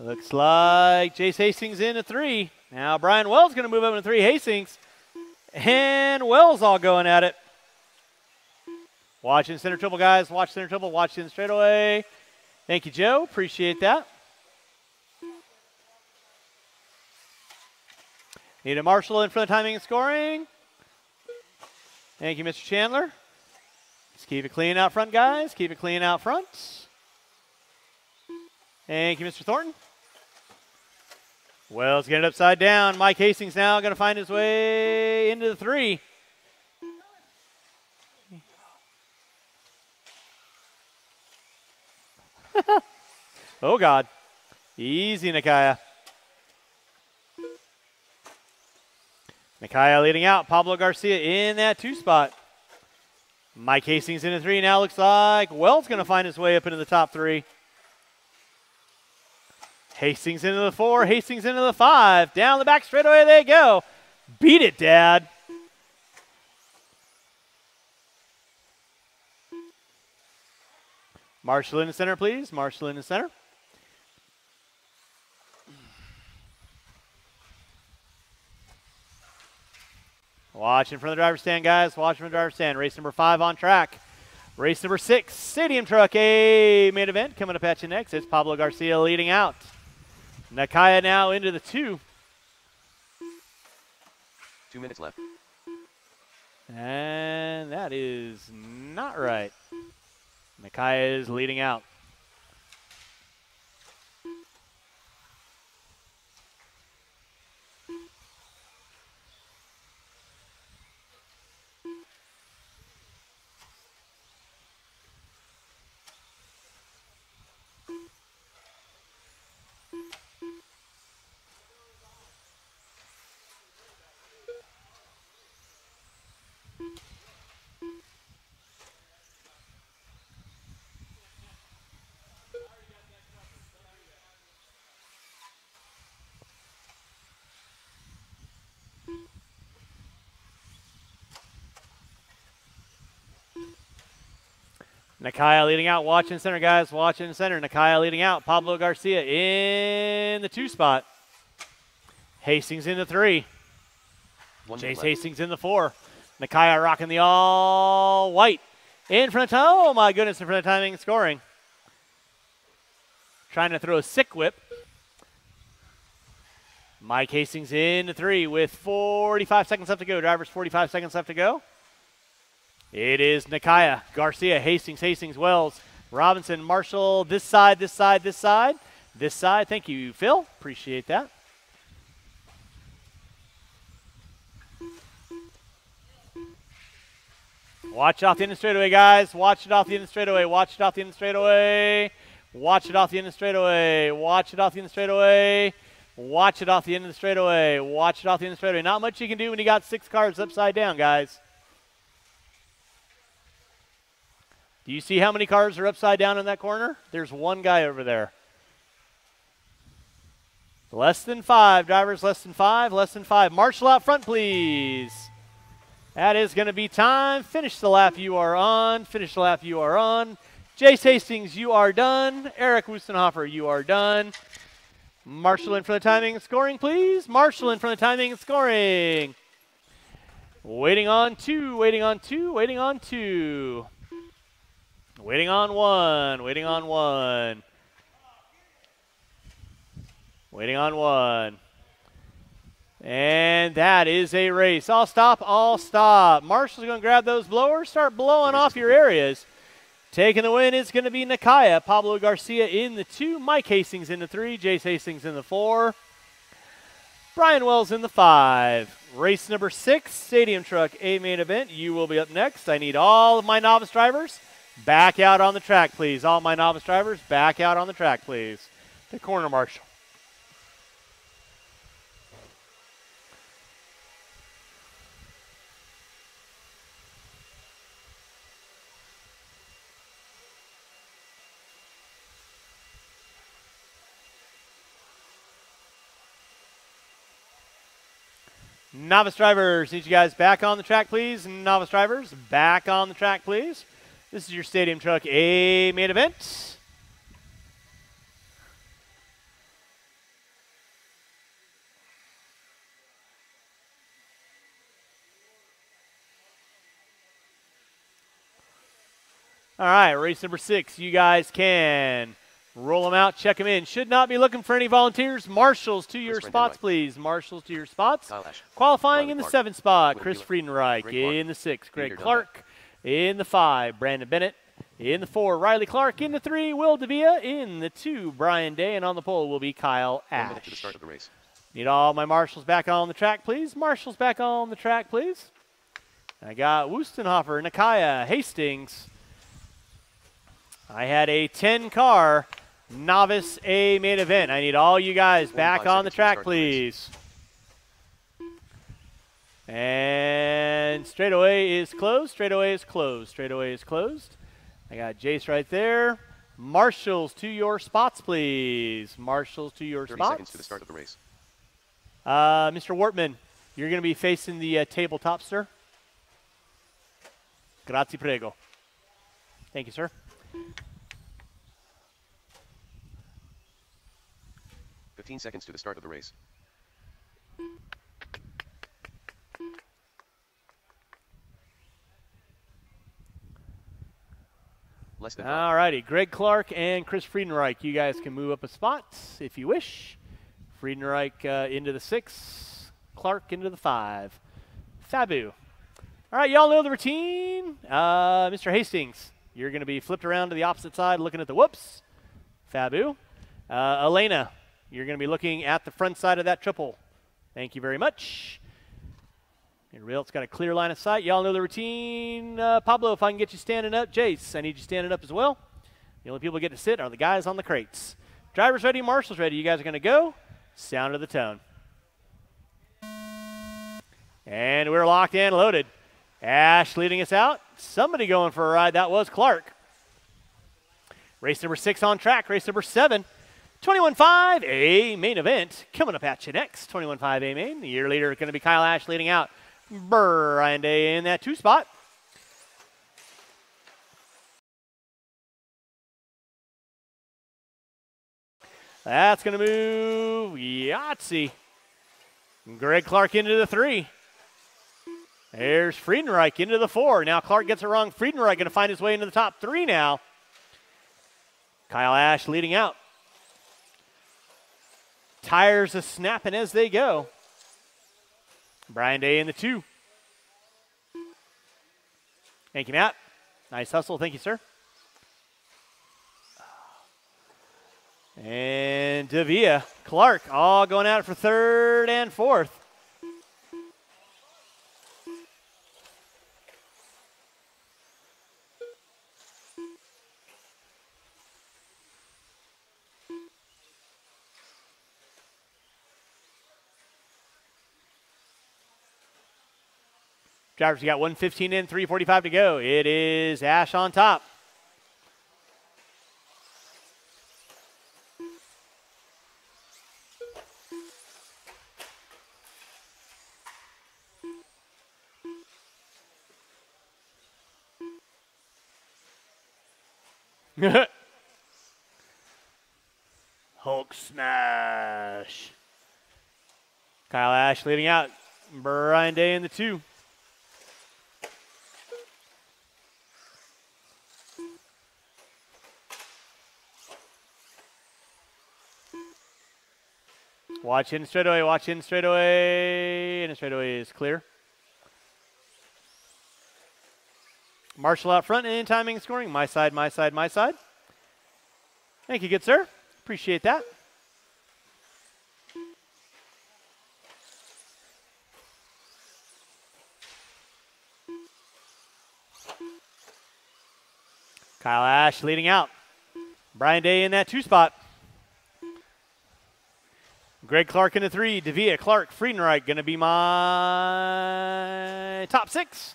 Speaker 1: Looks like Jace Hastings in a 3. Now Brian Wells going to move up in a 3. Hastings and Wells all going at it. Watching center triple, guys. Watch center triple. Watch in the straightaway. Thank you, Joe. Appreciate that. Need a Marshall in for the timing and scoring. Thank you, Mr. Chandler. Let's keep it clean out front, guys. Keep it clean out front. Thank you, Mr. Thornton. Wells get it upside down. Mike Hastings now going to find his way into the 3. Oh, God. Easy, Nakaya. Nakaya leading out. Pablo Garcia in that 2 spot. Mike Hastings in the 3. Now looks like Wells going to find his way up into the top 3. Hastings into the 4. Hastings into the 5. Down the back straightaway they go. Beat it, Dad. Marshall in the center, please. Marshall in the center. Watch in front of the driver's stand, guys. Watch in front of the driver's stand. Race number 5 on track. Race number 6, Stadium Truck A main event. Coming up at you next. It's Pablo Garcia leading out. Nakaya now into the 2.
Speaker 2: 2 minutes left.
Speaker 1: And that is not right. Nakaya is leading out. Nakaya leading out. Watch in center, guys. Watch in center. Nakaya leading out. Pablo Garcia in the 2 spot. Hastings in the 3. Chase Hastings in the 4. Nakaya rocking the all white. In front of time. Oh, my goodness. In front of timing and scoring. Trying to throw a sick whip. Mike Hastings in the 3 with 45 seconds left to go. Drivers, 45 seconds left to go. It is Nakaya, Garcia, Hastings, Hastings, Wells, Robinson, Marshall, this side, this side, this side, this side. Thank you, Phil. Appreciate that. Watch off the end of the straightaway, guys. Watch it off the end of the straightaway. Watch it off the end of the straightaway. Watch it off the end of the straightaway. Watch it off the end of the straightaway. Watch it off the end of the straightaway. Watch it off the end of the straightaway. Not much you can do when you got 6 cars upside down, guys. Do you see how many cars are upside down in that corner? There's 1 guy over there. Less than 5. Drivers, less than 5. Less than 5. Marshall out front, please. That is going to be time. Finish the lap you are on. Finish the lap you are on. Jace Hastings, you are done. Eric Wustenhofer, you are done. Marshall in for the timing and scoring, please. Marshall in for the timing and scoring. Waiting on 2. Waiting on 2. Waiting on 2. Waiting on 1. Waiting on 1. Waiting on 1. And that is a race. All stop, all stop. Marshall's going to grab those blowers, start blowing off your areas. Taking the win is going to be Nakaya. Pablo Garcia in the 2. Mike Hastings in the 3. Jace Hastings in the 4. Brian Wells in the 5. Race number 6, Stadium Truck A main event. You will be up next. I need all of my novice drivers back out on the track, please. All my novice drivers, back out on the track, please. The corner marshal. Novice drivers, need you guys back on the track, please. Novice drivers, back on the track, please. This is your Stadium Truck A main event. All right, race number 6. You guys can Roll them out, check them in. Should not be looking for any volunteers. Marshals to your spots, please. Marshals to your spots. Qualifying in the 7th spot, Chris Friedenreich. In the 6, Greg Clark. In the 5, Brandon Bennett. In the 4, Riley Clark. In the 3, Will Davia. In the 2, Brian Day. And on the pole will be Kyle Ash.
Speaker 2: 1 minute to the start of the race.
Speaker 1: Need all my marshals back on the track, please. Marshals back on the track, please. I got Wustenhofer, Nakaya, Hastings. I had a 10-car novice A main event. I need all you guys back on the track, please. And straightaway is closed. Straightaway is closed. Straightaway is closed. I got Jace right there. Marshals to your spots, please. Marshals to your
Speaker 2: 30
Speaker 1: spots.
Speaker 2: seconds to the start of the race.
Speaker 1: Mr. Wortman, you're going to be facing the tabletop, sir. Grazie, prego. Thank you, sir.
Speaker 2: 15 seconds to the start of the race. Less than 5.
Speaker 1: All righty, Greg Clark and Chris Friedenreich. You guys can move up a spot if you wish. Friedenreich into the 6, Clark into the 5. Fabu. All right, y'all know the routine. Mr. Hastings, you're going to be flipped around to the opposite side looking at the whoops. Fabu. Elena, you're going to be looking at the front side of that triple. Thank you very much. Everybody else got a clear line of sight. Y'all know the routine. Pablo, if I can get you standing up. Jace, I need you standing up as well. The only people who get to sit are the guys on the crates. Drivers ready, marshals ready. You guys are going to go. Sound of the tone. And we're locked and loaded. Ash leading us out. Somebody going for a ride. That was Clark. Race number 6 on track. Race number 7. 21.5 A main event. Coming up at you next. 21.5 A main. The year leader is going to be Kyle Ash leading out. Brian Day in that 2 spot. That's going to move Yahtzee. Greg Clark into the 3. There's Friedenreich into the 4. Now Clark gets it wrong. Friedenreich going to find his way into the top 3 now. Kyle Ash leading out. Tires are snapping as they go. Brian Day in the 2. Thank you, Matt. Nice hustle. Thank you, sir. And Davia, Clark, all going out for 3rd and 4th. Drivers, you got 1:15 in, 3:45 to go. It is Ash on top. Hulk smash. Kyle Ash leading out. Brian Day in the 2. Watch in straightaway, watch in straightaway, and the straightaway is clear. Marshall out front and timing and scoring. My side, my side, my side. Thank you, good sir. Appreciate that. Kyle Ash leading out. Brian Day in that 2 spot. Greg Clark in the 3. Davia, Clark, Friedenreich going to be my top 6.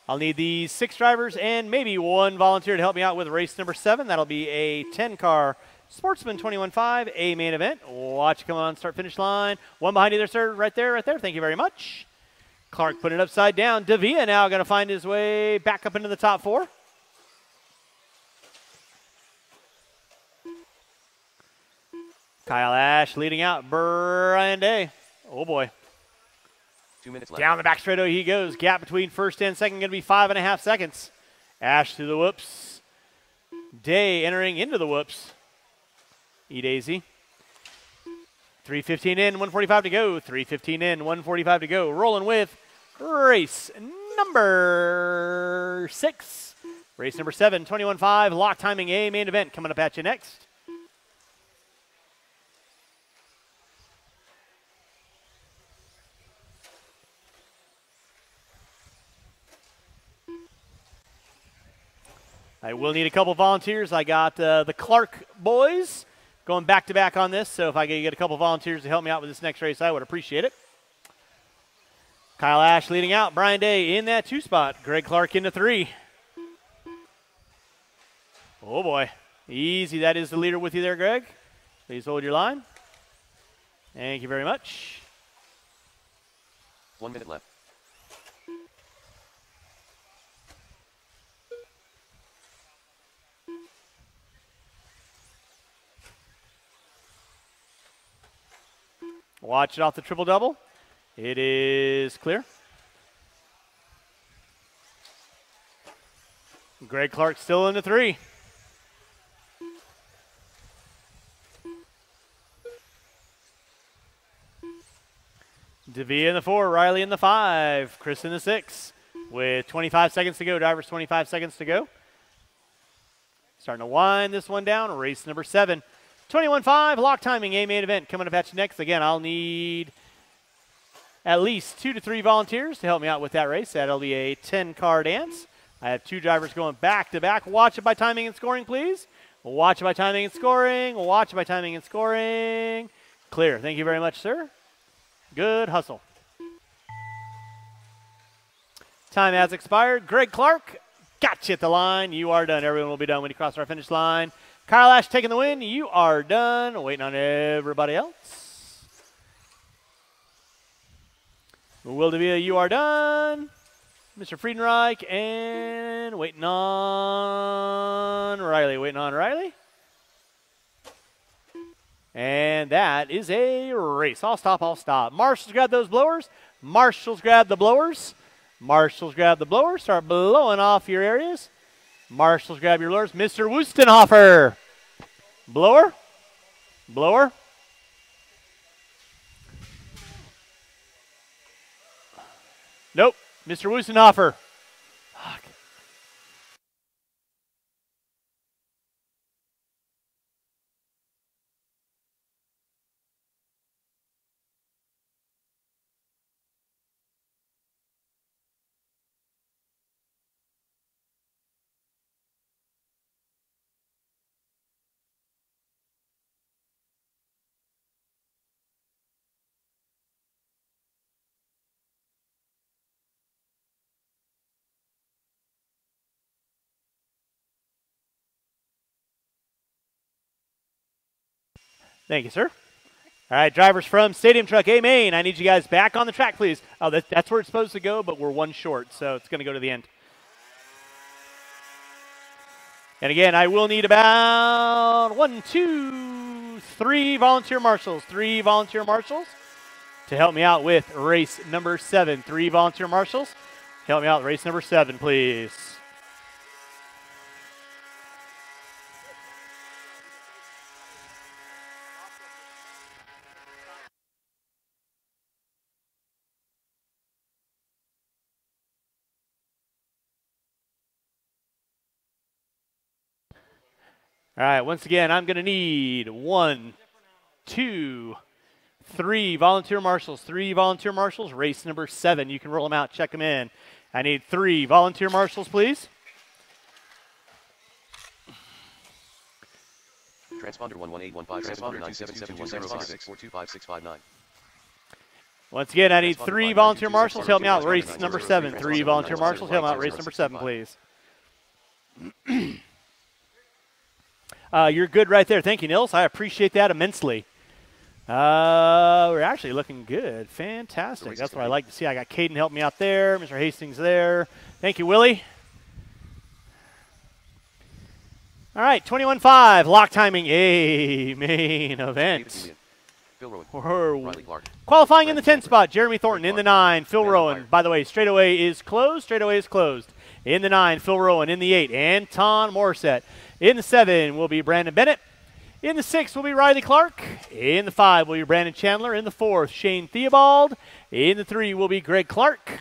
Speaker 1: I'll need these 6 drivers and maybe 1 volunteer to help me out with race number 7. That'll be a 10-car Sportsman 21.5 A main event. Watch it come on start-finish line. 1 behind you there, sir. Right there, right there. Thank you very much. Clark putting it upside down. Davia now going to find his way back up into the top 4. Kyle Ash leading out. Brian Day. Oh, boy.
Speaker 2: 2 minutes left.
Speaker 1: Down the back straightaway he goes. Gap between first and second going to be 5.5 seconds. Ash to the whoops. Day entering into the whoops. E-Daisy. 3:15 in, 1:45 to go. 3:15 in, 1:45 to go. Rolling with race number 6. Race number 7, 21.5, lock timing A main event coming up at you next. I will need a couple volunteers. I got the Clark boys going back-to-back on this, so if I could get a couple volunteers to help me out with this next race, I would appreciate it. Kyle Ash leading out. Brian Day in that 2 spot. Greg Clark into 3. Oh, boy. Easy. That is the leader with you there, Greg. Please hold your line. Thank you very much.
Speaker 2: 1 minute left.
Speaker 1: Watch it off the triple-double. It is clear. Greg Clark still into 3. Devia in the 4, Riley in the 5, Chris in the 6. With 25 seconds to go, drivers 25 seconds to go. Starting to wind this one down, race number 7. 21.5, lock timing, A main event coming up at you next. Again, I'll need at least 2 to 3 volunteers to help me out with that race. That'll be a 10-car dance. I have 2 drivers going back-to-back. Watch it by timing and scoring, please. Watch it by timing and scoring. Watch it by timing and scoring. Clear. Thank you very much, sir. Good hustle. Time has expired. Greg Clark, got you at the line. You are done. Everyone will be done when you cross our finish line. Kyle Ash taking the win. You are done. Waiting on everybody else. Will Devia, you are done. Mr. Friedenreich, and waiting on Riley. Waiting on Riley. And that is a race. I'll stop, I'll stop. Marshals grab those blowers. Marshals grab the blowers. Marshals grab the blowers. Start blowing off your areas. Marshals grab your blowers. Mr. Wustenhofer. Blower. Blower. Nope. Mr. Wustenhofer. Fuck. Thank you, sir. All right, drivers from Stadium Truck A Main, I need you guys back on the track, please. Oh, that's where it's supposed to go, but we're 1 short, so it's going to go to the end. And again, I will need about 1, 2, 3 volunteer marshals. 3 volunteer marshals to help me out with race number 7. 3 volunteer marshals. Help me out with race number 7, please. All right, once again, I'm going to need 1, 2, 3 volunteer marshals. 3 volunteer marshals, race number 7. You can roll them out, check them in. I need 3 volunteer marshals, please.
Speaker 2: Transponder 11815, transponder 9772106425659.
Speaker 1: Once again, I need 3 volunteer marshals. Help me out, race number 7. 3 volunteer marshals, help me out, race number 7, please. You're good right there. Thank you, Nils. I appreciate that immensely. We're actually looking good. Fantastic. That's what I like to see. I got Caden helping me out there. Mr. Hastings there. Thank you, Willie. All right, 21.5, lock timing A main event. Qualifying in the 10 spot, Jeremy Thornton. In the 9, Phil Rowan. By the way, straightaway is closed. Straightaway is closed. In the 9, Phil Rowan. In the 8, Anton Morissette. In the 7 will be Brandon Bennett. In the 6 will be Riley Clark. In the 5 will be Brandon Chandler. In the 4th, Shane Theobald. In the 3 will be Greg Clark.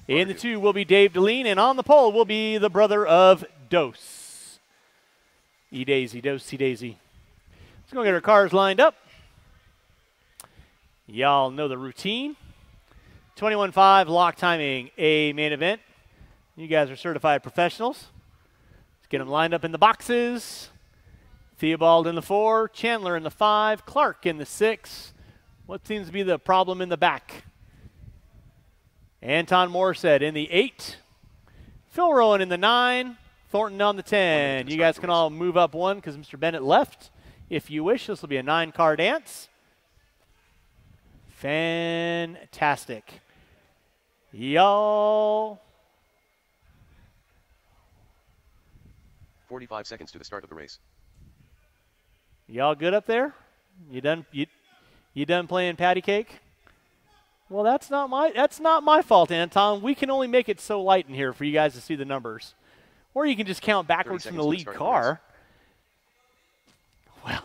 Speaker 1: In the 2 will be Dave Deline. And on the pole will be the brother of Dose. E-Daisy, Dose, E-Daisy. Let's go get our cars lined up. Y'all know the routine. 21.5 lock timing, a main event. You guys are certified professionals. Let's get them lined up in the boxes. Theobald in the 4, Chandler in the 5, Clark in the 6. What seems to be the problem in the back? Anton Morstead in the 8. Phil Rowan in the 9. Thornton on the 10. You guys can all move up one because Mr. Bennett left. If you wish, this will be a 9-car dance. Fantastic. Y'all.
Speaker 2: 45 seconds to the start of the race.
Speaker 1: Y'all good up there? You done playing patty cake? Well, that's not my fault, Anton. We can only make it so light in here for you guys to see the numbers. Or you can just count backwards from the lead car. Well,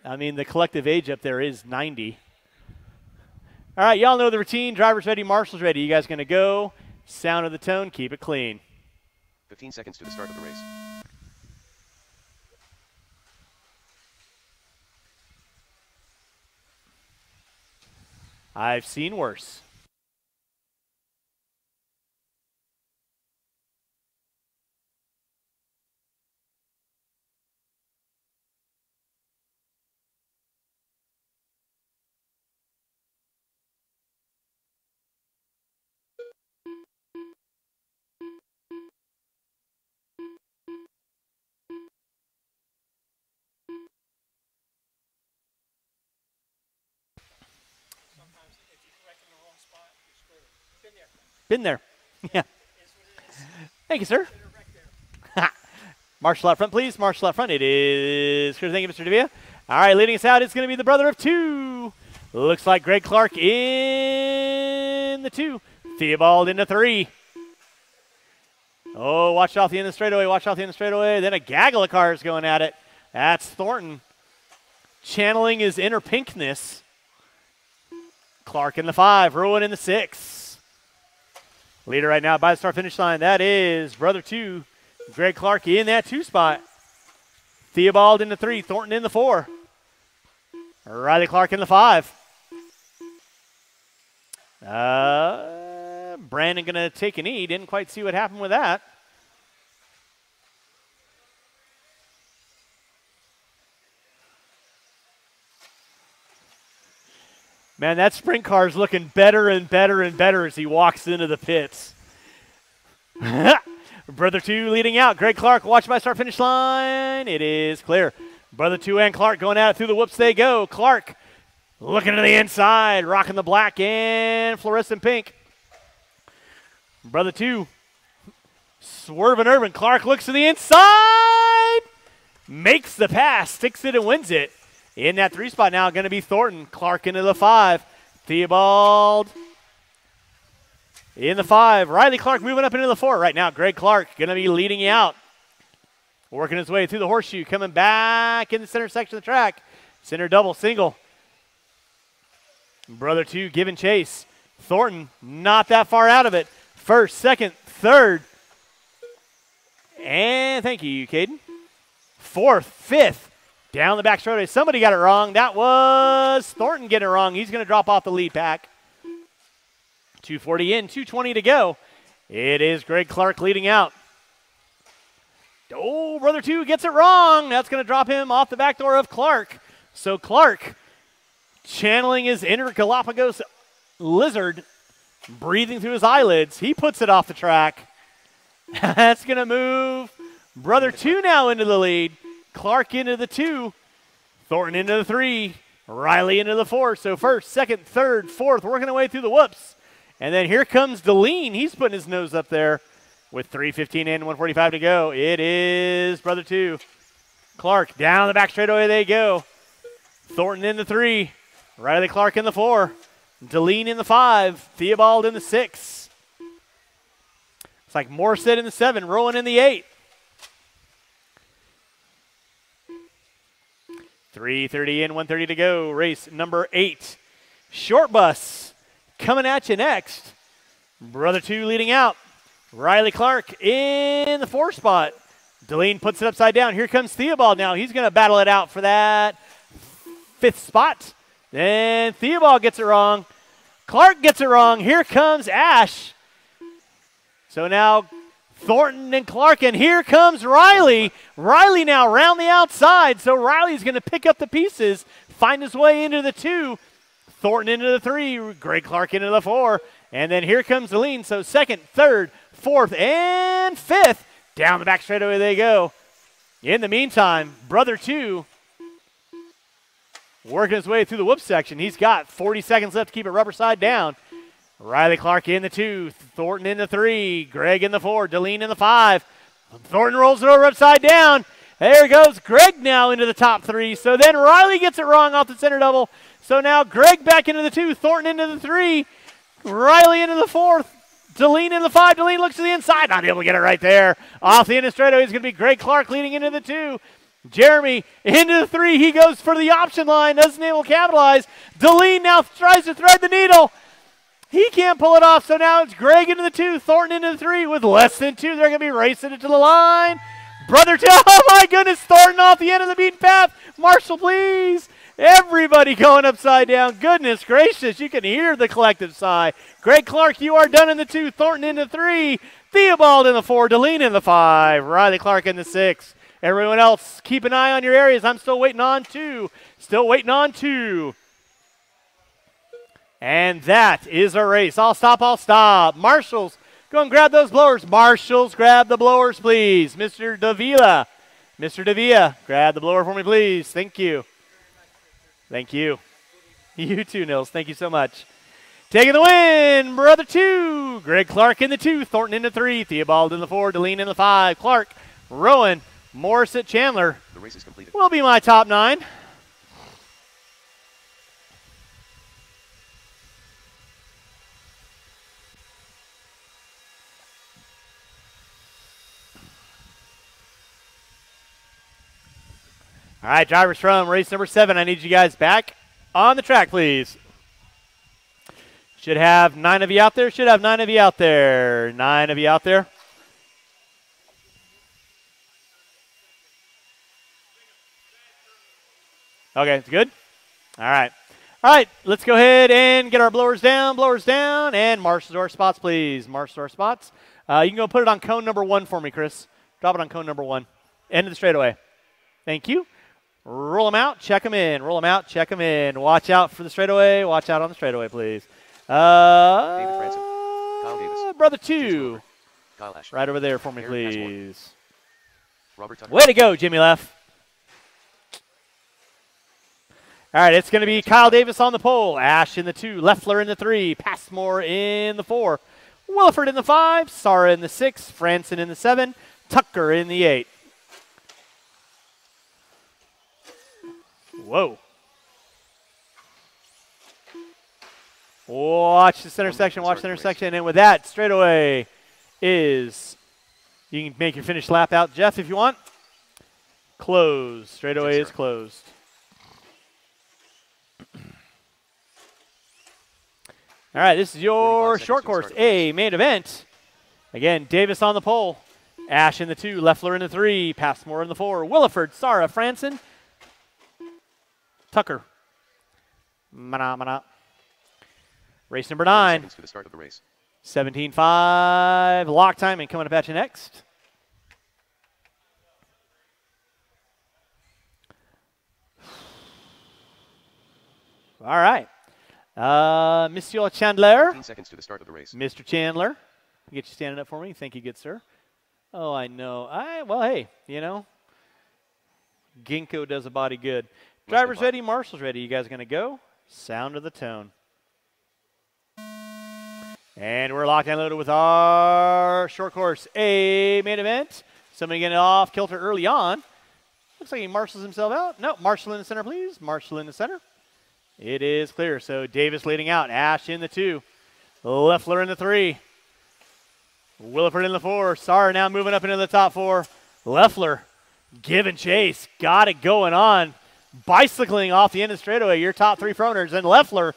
Speaker 1: I mean, the collective age up there is 90. All right, y'all know the routine. Driver's ready, marshal's ready. You guys going to go. Sound of the tone, keep it clean.
Speaker 2: 15 seconds to the start of the race.
Speaker 1: I've seen worse. Been there. Yeah. Thank you, sir. Marshal out front, please. Marshal out front. It is. Thank you, Mr. Devia. All right, leading us out is going to be the brother of 2. Looks like Greg Clark in the 2. Theobald in the 3. Oh, watch off the end of the straightaway. Watch off the end of the straightaway. Then a gaggle of cars going at it. That's Thornton channeling his inner pinkness. Clark in the 5. Rowan in the 6. Leader right now by the start finish line, that is brother 2, Greg Clark in that 2 spot. Theobald in the 3, Thornton in the 4. Riley Clark in the 5. Brandon going to take a knee. Didn't quite see what happened with that. Man, that sprint car is looking better and better and better as he walks into the pits. Brother 2 leading out. Greg Clark, watch by start finish line. It is clear. Brother 2 and Clark going at it through the whoops they go. Clark looking to the inside, rocking the black and fluorescent pink. Brother 2 swerving urban. Clark looks to the inside, makes the pass, sticks it and wins it. In that 3 spot now, going to be Thornton. Clark into the 5. Theobald in the 5. Riley Clark moving up into the 4. Right now, Greg Clark going to be leading you out. Working his way through the horseshoe, coming back in the center section of the track. Center double, single. Brother 2 giving chase. Thornton not that far out of it. First, second, third. And thank you, Caden. 4th, 5th. Down the back straightaway. Somebody got it wrong. That was Thornton getting it wrong. He's going to drop off the lead pack. 240 in, 220 to go. It is Greg Clark leading out. Oh, brother 2 gets it wrong. That's going to drop him off the back door of Clark. So Clark, channeling his inner Galapagos lizard, breathing through his eyelids, he puts it off the track. That's going to move brother 2 now into the lead. Clark into the 2, Thornton into the 3, Riley into the 4. So first, second, third, 4th, working their way through the whoops. And then here comes Deline. He's putting his nose up there with 3:15 in, 1:45 to go. It is brother 2. Clark down the back straightaway they go. Thornton in the 3, Riley Clark in the 4, Deline in the 5, Theobald in the 6. It's like Morstead in the 7, Rowan in the 8. 3:30 in, 1:30 to go. Race number 8. Short bus coming at you next. Brother 2 leading out. Riley Clark in the 4 spot. Deline puts it upside down. Here comes Theobald now. He's going to battle it out for that 5th spot. Then Theobald gets it wrong. Clark gets it wrong. Here comes Ash. So now Thornton and Clark, and here comes Riley. Riley now round the outside, so Riley's going to pick up the pieces, find his way into the 2. Thornton into the 3, Greg Clark into the 4, and then here comes Deline. So 2nd, 3rd, 4th, and 5th. Down the back straightaway they go. In the meantime, Brother 2 working his way through the whoop section. He's got 40 seconds left to keep it rubber side down. Riley Clark in the 2, Thornton in the 3, Greg in the 4, Deline in the 5. Thornton rolls it over upside down. There goes Greg now into the top 3. So then Riley gets it wrong off the center double. So now Greg back into the 2, Thornton into the 3, Riley into the 4th, Deline in the 5. Deline looks to the inside, not able to get it right there. Off the end of straightaway is going to be Greg Clark leading into the 2. Jeremy into the 3. He goes for the option line, doesn't able to capitalize. Deline now tries to thread the needle. He can't pull it off, so now it's Greg into the 2, Thornton into the 3 with less than 2. They're going to be racing it to the line. Brother 2, oh my goodness, Thornton off the end of the beaten path. Marshall, please. Everybody going upside down. Goodness gracious, you can hear the collective sigh. Greg Clark, you are done in the 2, Thornton in the 3, Theobald in the 4, Deline in the 5, Riley Clark in the 6. Everyone else, keep an eye on your areas. I'm still waiting on 2. Still waiting on 2. And that is a race. I'll stop, I'll stop. Marshals, go and grab those blowers. Marshals, grab the blowers, please. Mr. Davila. Mr. Davila, grab the blower for me, please. Thank you. Thank you. You too, Nils. Thank you so much. Taking the win, Brother 2. Greg Clark in the 2, Thornton in the 3, Theobald in the 4, Deline in the 5, Clark, Rowan, Morris at Chandler.
Speaker 2: The race is completed.
Speaker 1: Will be my top 9. All right, drivers from race number 7, I need you guys back on the track, please. Should have 9 of you out there. Should have 9 of you out there. 9 of you out there. Okay, it's good. All right. All right, let's go ahead and get our blowers down, and march to our spots, please. March to our spots. You can go put it on cone number 1 for me, Chris. Drop it on cone number 1. End of the straightaway. Thank you. Roll them out, check them in. Roll them out, check them in. Watch out for the straightaway. Watch out on the straightaway, please.
Speaker 2: David Franson, Kyle Davis,
Speaker 1: Brother 2.
Speaker 2: Kyle Ash.
Speaker 1: Right over there for me,
Speaker 2: Aaron
Speaker 1: please.
Speaker 2: Robert Tucker.
Speaker 1: Way to go, Jimmy Leff. All right, it's going to be Kyle Davis on the pole. Ash in the 2. Leffler in the 3. Passmore in the 4. Williford in the 5. Sara in the 6. Franson in the 7. Tucker in the 8. Whoa. Watch the center section, watch the center section. And with that, straightaway is, you can make your finish lap out, Jeff, if you want. Closed. Straightaway is closed. All right, this is your short course A main event. Again, Davis on the pole. Ash in the 2, Leffler in the 3, Passmore in the 4, Williford, Sara, Franson, Tucker. Mana. Race number 9.
Speaker 2: To the start of the race.
Speaker 1: 17.5. Lock timing coming up at you next. All right. Monsieur Chandler.
Speaker 2: 15 seconds to the start of the race.
Speaker 1: Mr. Chandler. Get you standing up for me. Thank you, good sir. Oh, I know. Well, hey, you know, Ginkgo does a body good. Drivers ready, marshals ready. You guys going to go? Sound of the tone. And we're locked and loaded with our short course A main event. Somebody getting off kilter early on. Looks like he marshals himself out. No, Marshall in the center, please. Marshall in the center. It is clear. So Davis leading out. Ash in the 2. Leffler in the 3. Williford in the 4. Sara now moving up into the top 4. Leffler giving chase. Got it going on. bicycling off the end of the straightaway. Your top three fronters. And Leffler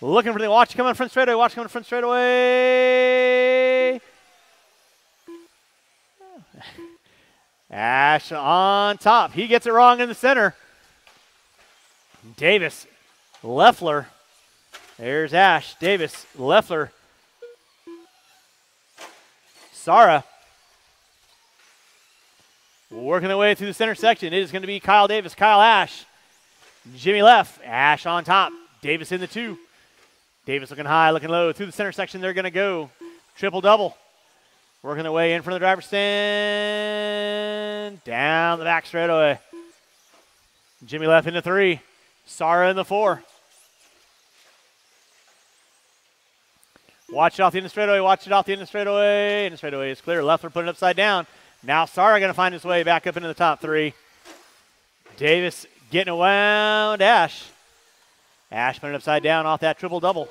Speaker 1: looking for the watch coming front straightaway. Watch coming front straightaway. Ash on top. He gets it wrong in the center. Davis, Leffler. There's Ash, Davis, Leffler. Sara working their way through the center section. It is going to be Kyle Davis, Kyle Ash, Jimmy Leff, Ash on top, Davis in the 2. Davis looking high, looking low. Through the center section, they're going to go. Triple-double. Working their way in from the driver's stand. Down the back straightaway. Jimmy Leff in the 3. Sara in the 4. Watch it off the end of the straightaway. Watch it off the end of the straightaway. And the straightaway is clear. Leffler put it upside down. Now Sara going to find his way back up into the top 3. Davis getting around Ash. Ash put it upside down off that triple-double.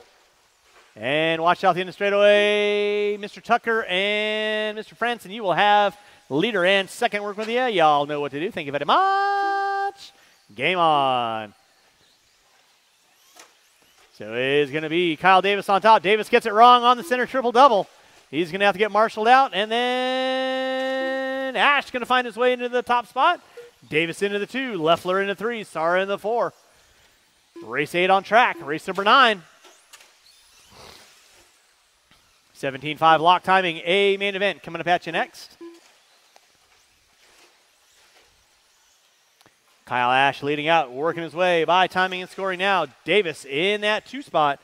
Speaker 1: And watch out the end of the straightaway. Mr. Tucker and Mr. Franson, you will have leader and second working with you. Y'all know what to do. Thank you very much. Game on. So it is going to be Kyle Davis on top. Davis gets it wrong on the center triple-double. He's going to have to get marshaled out. And then Ash going to find his way into the top spot. Davis into the 2. Leffler into 3. Sara in the 4. Race 8 on track. Race number 9. 17.5 lock timing. A main event coming up at you next. Kyle Ash leading out, working his way by timing and scoring now. Davis in that 2 spot.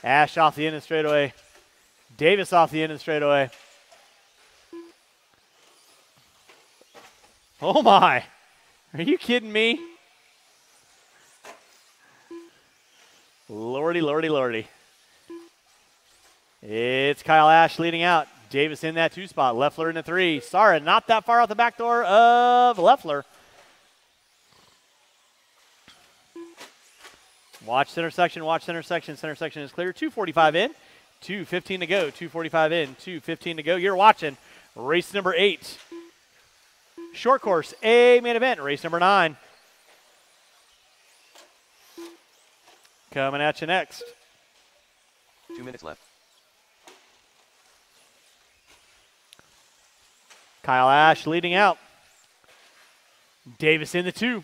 Speaker 1: Ash off the end of the straightaway. Davis off the end of the straightaway. Oh my. Are you kidding me? Lordy, lordy, lordy. It's Kyle Ash leading out. Davis in that 2 spot. Leffler in the 3. Sara not that far out the back door of Leffler. Watch center section, watch center section. Center section is clear. 2:45 in, 2:15 to go. 2:45 in, 2:15 to go. You're watching race number 8. Short course, A main event, race number 9. Coming at you next.
Speaker 2: 2 minutes left.
Speaker 1: Kyle Ash leading out. Davis in the 2.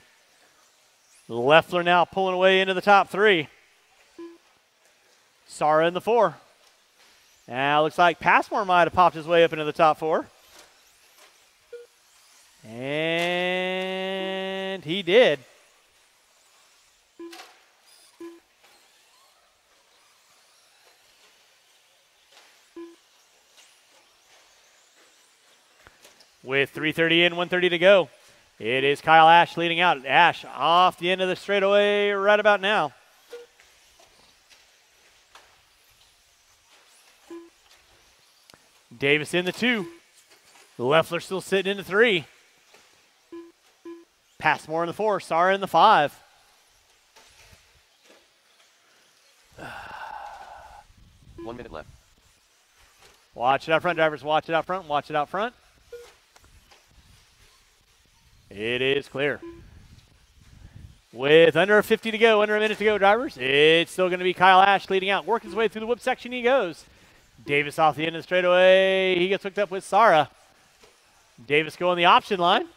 Speaker 1: Leffler now pulling away into the top 3. Sara in the 4. Now looks like Passmore might have popped his way up into the top 4. And he did. With 3:30 in, 1:30 to go. It is Kyle Ash leading out. Ash off the end of the straightaway right about now. Davis in the 2. Leffler still sitting in the 3. Passmore in the 4. Sara in the 5.
Speaker 2: One minute left.
Speaker 1: Watch it out front, drivers. Watch it out front. Watch it out front. It is clear. With under 50 to go, under a minute to go, drivers, it's still going to be Kyle Ash leading out. Working his way through the whip section he goes. Davis off the end of the straightaway. He gets hooked up with Sara. Davis going the option line.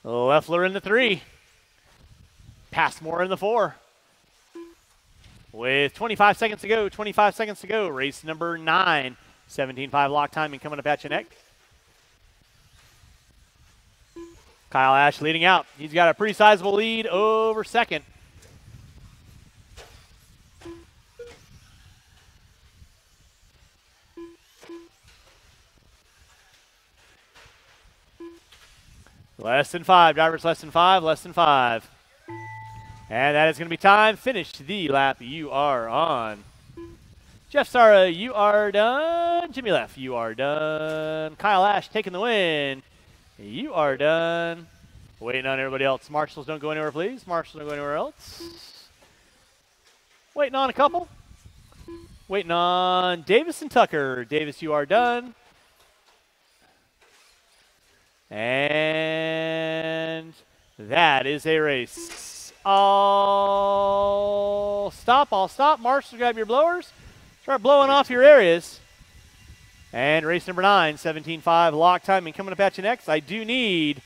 Speaker 1: Leffler in the 3. Passmore in the 4. With 25 seconds to go, 25 seconds to go. Race number 9. 17.5 lock timing coming up at you next. Kyle Ash leading out. He's got a pretty sizable lead over second. Less than 5, drivers, less than 5, less than 5. And that is going to be time. Finish the lap you are on. Jeff Sara, you are done. Jimmy Leff, you are done. Kyle Ash taking the win. You are done. Waiting on everybody else. Marshals, don't go anywhere, please. Marshals, don't go anywhere else. Waiting on a couple. Waiting on Davis and Tucker. Davis, you are done. And that is a race. I'll stop. Marshall, grab your blowers. Start blowing off your areas. And race number 9, 17.5 lock timing coming up at you next. I do need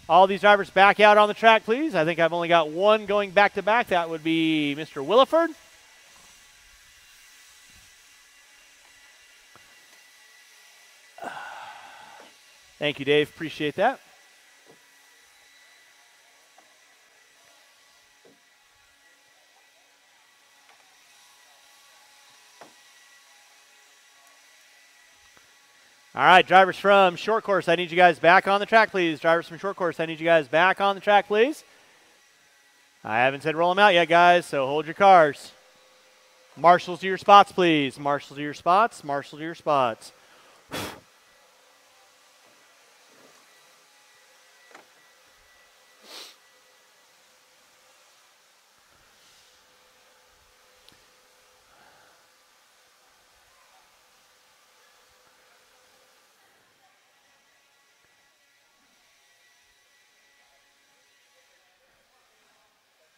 Speaker 1: all these drivers back out on the track, please. I think I've only got one going back-to-back. That would be Mr. Williford. Thank you, Dave. Appreciate that. All right, drivers from short course, I need you guys back on the track, please. Drivers from short course, I need you guys back on the track, please. I haven't said roll them out yet, guys, so hold your cars. Marshals to your spots, please. Marshals to your spots. Marshals to your spots.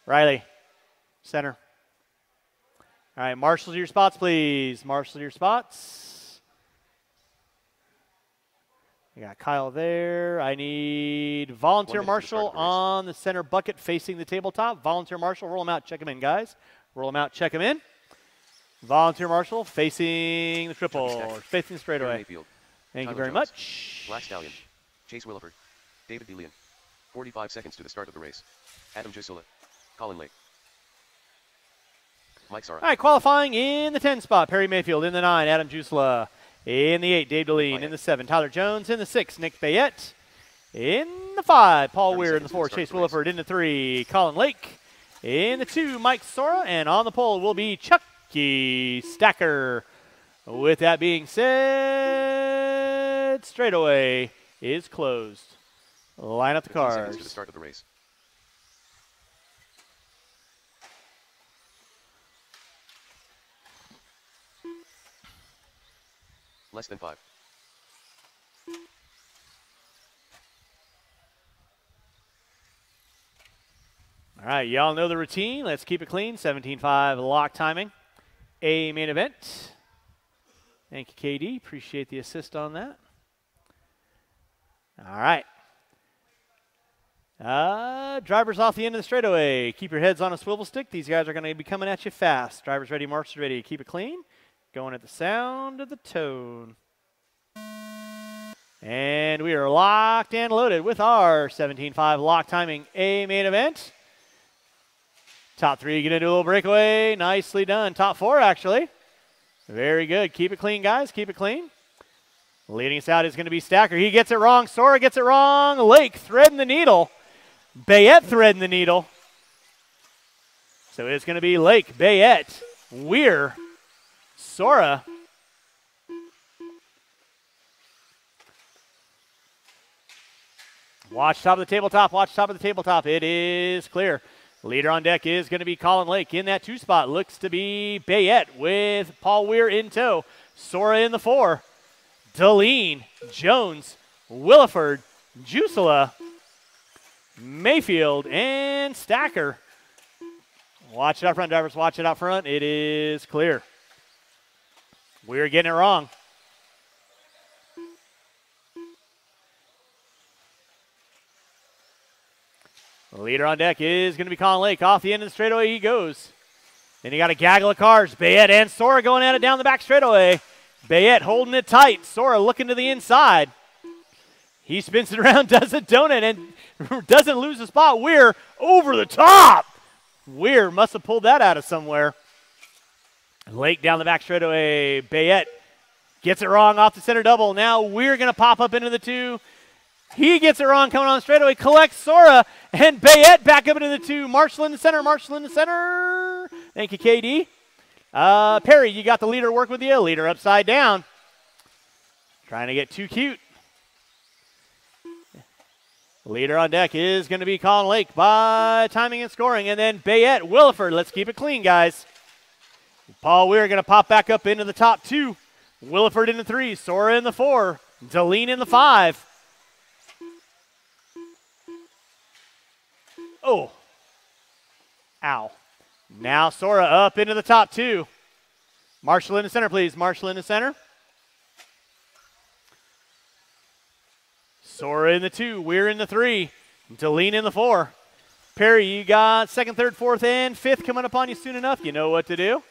Speaker 1: Riley, center. All right, marshals to your spots, please. Marshals to your spots. I got Kyle there. I need volunteer marshal on the center bucket facing the tabletop. Volunteer marshal, roll them out, check them in, guys. Roll them out, check them in. Volunteer marshal facing the triple, facing the straightaway. Thank you very much.
Speaker 2: Black Stallion, Chase Williford, David DeLeon. 45 seconds to the start of the race. Adam Jusula, Colin Lake. Mike Sara.
Speaker 1: All right, qualifying in the 10 spot, Perry Mayfield. In the 9, Adam Jusula. In the 8, Dave DeLean. In the 7, Tyler Jones. In the 6, Nick Bayette. In the 5, Paul Weir. In the 4, Chase Williford. In the 3, Colin Lake. In the 2, Mike Sora. And on the pole will be Chucky Stacker. With that being said, straightaway is closed. Line up the cars.
Speaker 2: 15 seconds to the start of the race. Less than 5.
Speaker 1: All right, y'all know the routine. Let's keep it clean. 17.5 lock timing. A main event. Thank you, KD. Appreciate the assist on that. All right. Drivers off the end of the straightaway. Keep your heads on a swivel stick. These guys are going to be coming at you fast. Drivers ready, marshals ready. Keep it clean. Going at the sound of the tone. And we are locked and loaded with our 17.5 lock timing A main event. Top 3 get into a little breakaway. Nicely done. Top 4, actually. Very good. Keep it clean, guys. Keep it clean. Leading us out is going to be Stacker. He gets it wrong. Sora gets it wrong. Lake threading the needle. Bayette threading the needle. So it's going to be Lake, Bayette, Weir, Sora. Watch top of the tabletop. Watch top of the tabletop. It is clear. Leader on deck is going to be Colin Lake. In that 2 spot looks to be Bayette with Paul Weir in tow. Sora in the 4. DeLean, Jones, Williford, Jusula, Mayfield, and Stacker. Watch it out front, drivers. Watch it out front. It is clear. We're getting it wrong. Leader on deck is going to be Colin Lake. Off the end of the straightaway he goes. Then you got a gaggle of cars. Bayette and Sora going at it down the back straightaway. Bayette holding it tight. Sora looking to the inside. He spins it around, does a donut, and doesn't lose the spot. Weir over the top. Weir must have pulled that out of somewhere. Lake down the back straightaway. Bayette gets it wrong off the center double. Now Weir going to pop up into the 2. He gets it wrong coming on straightaway. Collects Sora, and Bayette back up into the 2. Marshall in the center. Marshall in the center. Thank you, KD. Perry, you got the leader work with you. Leader upside down. Trying to get too cute. Leader on deck is going to be Colin Lake by timing and scoring. And then Bayette, Williford. Let's keep it clean, guys. Paul Weir going to pop back up into the top 2. Williford in the 3. Sora in the 4. DeLean in the 5. Oh. Ow. Now Sora up into the top 2. Marshall in the center, please. Marshall in the center. Sora in the 2. Weir in the 3. Deline in the 4. Perry, you got 2nd, 3rd, 4th, and 5th coming up on you soon enough. You know what to do.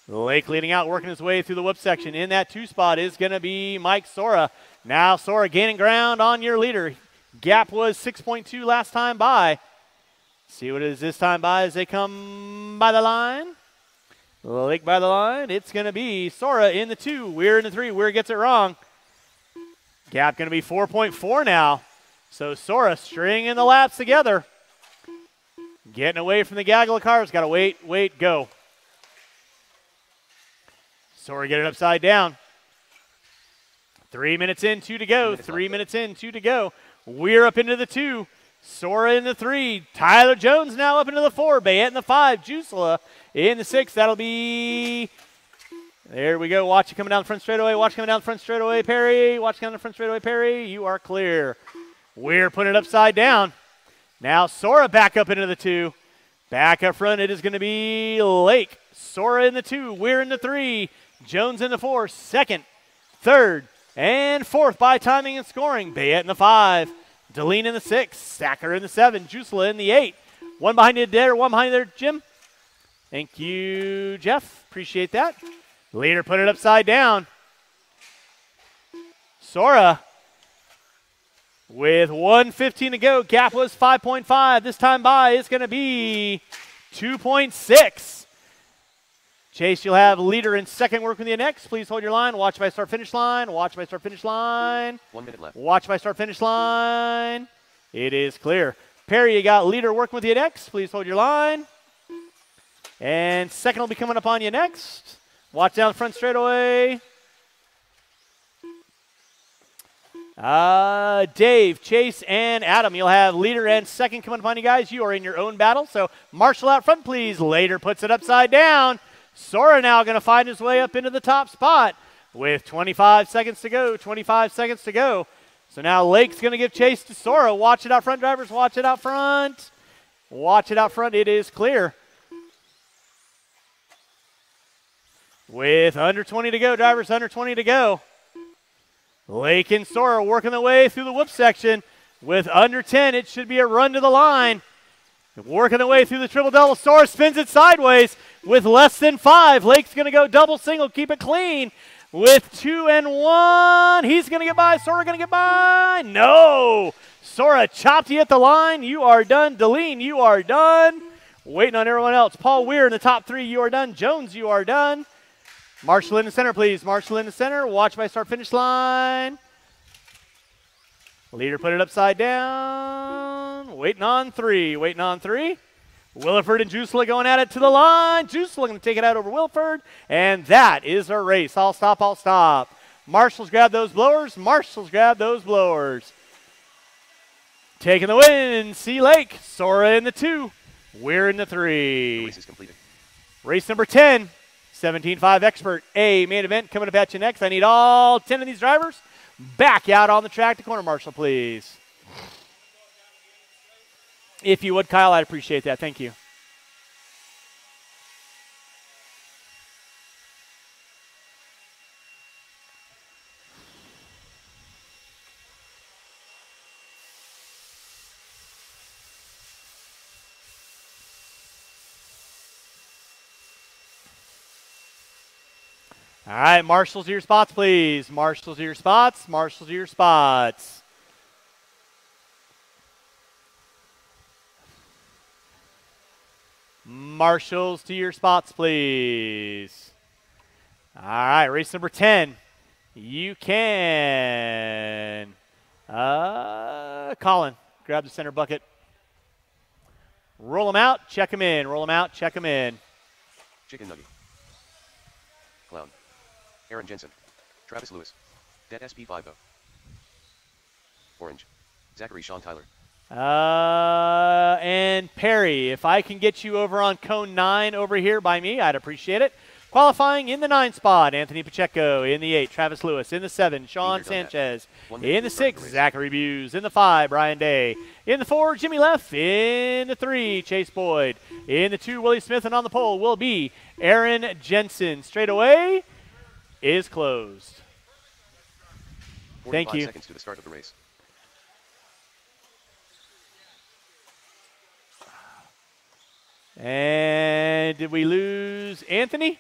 Speaker 1: Lake leading out, working his way through the whoop section. In that 2 spot is going to be Mike Sora. Now Sora gaining ground on your leader. Gap was 6.2 last time by. See what it is this time by as they come by the line. Lake by the line. It's going to be Sora in the 2. Weir in the 3. Weir gets it wrong. Gap going to be 4.4 now. So Sora stringing the laps together. Getting away from the gaggle of cars. Got to wait, go. Sora get it upside down. 3 minutes in, 2 to go. 3 minutes in, 2 to go. Weir up into the 2. Sora in the 3. Tyler Jones now up into the 4. Bayette in the 5. Jusela in the 6. That'll be... There we go. Watch it coming down the front straightaway. Watch it coming down the front straightaway, Perry. Watch it coming down the front straightaway, Perry. You are clear. Weir putting it upside down. Now Sora back up into the 2. Back up front, it is going to be Lake. Sora in the 2. Weir in the 3. Jones in the 4. 2nd, 3rd, and 4th by timing and scoring. Bayette in the 5. Deline in the 6. Sacker in the 7. Jusela in the 8. One behind you there, one behind you there, Jim. Thank you, Jeff. Appreciate that. Leader put it upside down. Sora with 1:15 to go. Gap was 5.5. This time by is going to be 2.6. Chase, you'll have leader in 2nd working with you next. Please hold your line. Watch by start finish line. Watch by start finish line.
Speaker 2: 1 minute left.
Speaker 1: Watch by start finish line. It is clear. Perry, you got leader working with you next. Please hold your line. And 2nd will be coming up on you next. Watch down the front straightaway. Dave, Chase, and Adam, you'll have leader and 2nd coming upon you guys. You are in your own battle. So Marshall out front, please. Later puts it upside down. Sora now going to find his way up into the top spot with 25 seconds to go. 25 seconds to go. So now Lake's going to give chase to Sora. Watch it out front, drivers. Watch it out front. Watch it out front. It is clear. With under 20 to go, drivers, under 20 to go. Lake and Sora working their way through the whoop section. With under 10, it should be a run to the line. Working their way through the triple-double. Sora spins it sideways with less than 5. Lake's going to go double-single, keep it clean. With 2 and 1, he's going to get by. Sora going to get by. No! Sora chopped you at the line. You are done. Deline, you are done. Waiting on everyone else. Paul Weir in the top 3, you are done. Jones, you are done. Marshall in the center, please. Marshall in the center. Watch by start finish line. Leader put it upside down. Waiting on 3. Waiting on 3. Williford and Jusela going at it to the line. Jusela going to take it out over Williford. And that is a race. I'll stop, I'll stop. Marshall's grab those blowers. Marshall's grab those blowers. Taking the win. Sea Lake. Sora in the 2. Weir in the 3.
Speaker 2: The race is completed.
Speaker 1: Race number 10. 17.5 Expert A main event coming up at you next. I need all 10 of these drivers back out on the track to corner marshal, please. If you would, Kyle, I'd appreciate that. Thank you. All right, marshals to your spots, please. Marshals to your spots. Marshals to your spots. Marshals to your spots, please. All right, race number 10. You can. Colin, grab the center bucket. Roll them out, check them in. Roll them out, check them in.
Speaker 2: Chicken Nugget. Clown. Aaron Jensen. Travis Lewis. Dead SP50. Orange. Zachary Sean Tyler.
Speaker 1: And Perry, if I can get you over on cone 9 over here by me, I'd appreciate it. Qualifying in the 9 spot, Anthony Pacheco. In the 8, Travis Lewis. In the 7, Sean Sanchez. In the 6, Zachary Buse. In the 5, Brian Day. In the 4, Jimmy Leff. In the 3, Chase Boyd. In the 2, Willie Smith. And on the pole will be Aaron Jensen. Straight away is closed. Thank you.
Speaker 2: 45 seconds to the start of the race.
Speaker 1: And did we lose Anthony?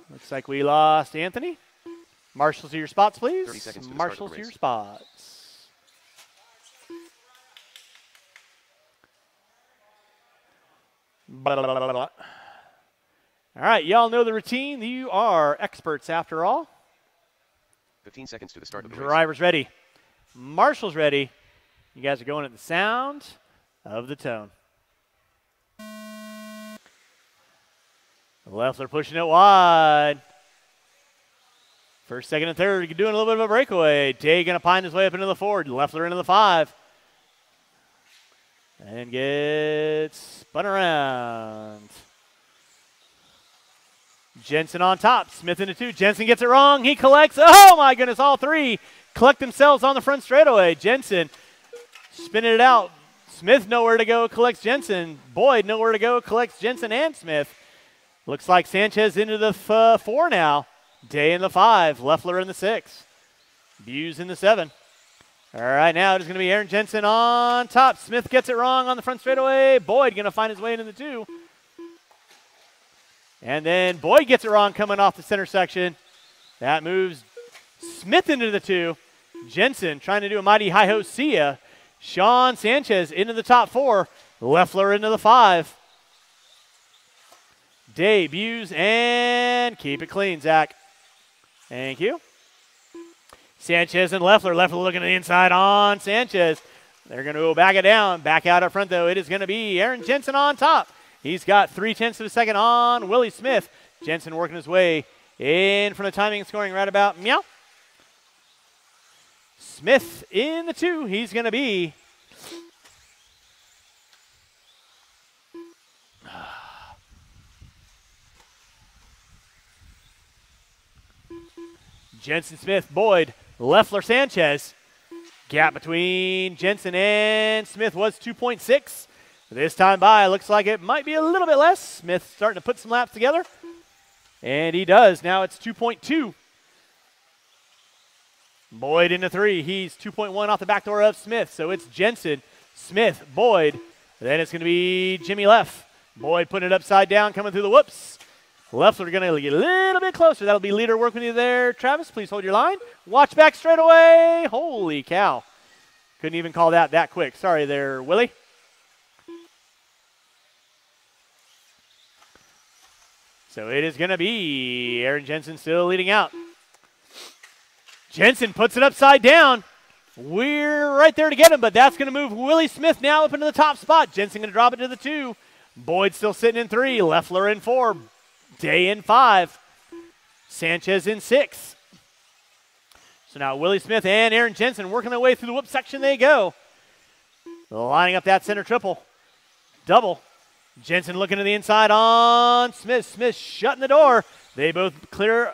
Speaker 1: Looks like we lost Anthony. Marshals to your spots, please.
Speaker 2: 30 seconds to the
Speaker 1: Marshals
Speaker 2: start of
Speaker 1: to
Speaker 2: the
Speaker 1: your
Speaker 2: race.
Speaker 1: spots. Blah, blah, blah, blah, blah. All right, y'all know the routine. You are experts after all.
Speaker 2: 15 seconds to the start of the race.
Speaker 1: Drivers ready. Marshals ready. You guys are going at the sound of the tone. Leffler pushing it wide. First, second, and third doing a little bit of a breakaway. Day going to pine his way up into the 4. Leffler into the 5. And gets spun around. Jensen on top. Smith into 2. Jensen gets it wrong. He collects. Oh, my goodness. All 3 collect themselves on the front straightaway. Jensen spinning it out. Smith nowhere to go. Collects Jensen. Boyd nowhere to go. Collects Jensen and Smith. Looks like Sanchez into the 4 now. Day in the 5. Leffler in the 6. Buse in the 7. All right, now it is going to be Aaron Jensen on top. Smith gets it wrong on the front straightaway. Boyd going to find his way into the 2. And then Boyd gets it wrong coming off the center section. That moves Smith into the 2. Jensen trying to do a mighty hi-ho see-ya. Sean Sanchez into the top 4. Leffler into the 5. Debuts and keep it clean, Zach. Thank you. Sanchez and Leffler. Leffler looking to the inside on Sanchez. They're going to go back it down. Back out up front, though. It is going to be Aaron Jensen on top. He's got 0.3 of a second on Willie Smith. Jensen working his way in front of timing and scoring right about meow. Smith in the 2. He's going to be Jensen, Smith, Boyd, Leffler, Sanchez. Gap between Jensen and Smith was 2.6. This time by, looks like it might be a little bit less. Smith starting to put some laps together. And he does. Now it's 2.2. Boyd into 3. He's 2.1 off the back door of Smith. So it's Jensen, Smith, Boyd. Then it's going to be Jimmy Leff. Boyd putting it upside down, coming through the whoops. Leffler going to get a little bit closer. That'll be leader working with you there, Travis. Please hold your line. Watch back straight away. Holy cow. Couldn't even call that quick. Sorry there, Willie. So it is going to be Aaron Jensen still leading out. Jensen puts it upside down. We're right there to get him, but that's going to move Willie Smith now up into the top spot. Jensen going to drop it to the 2. Boyd still sitting in 3. Leffler in 4. Day in 5. Sanchez in 6. So now Willie Smith and Aaron Jensen working their way through the whoop section they go. Lining up that center triple. Double. Jensen looking to the inside on Smith. Smith shutting the door. They both clear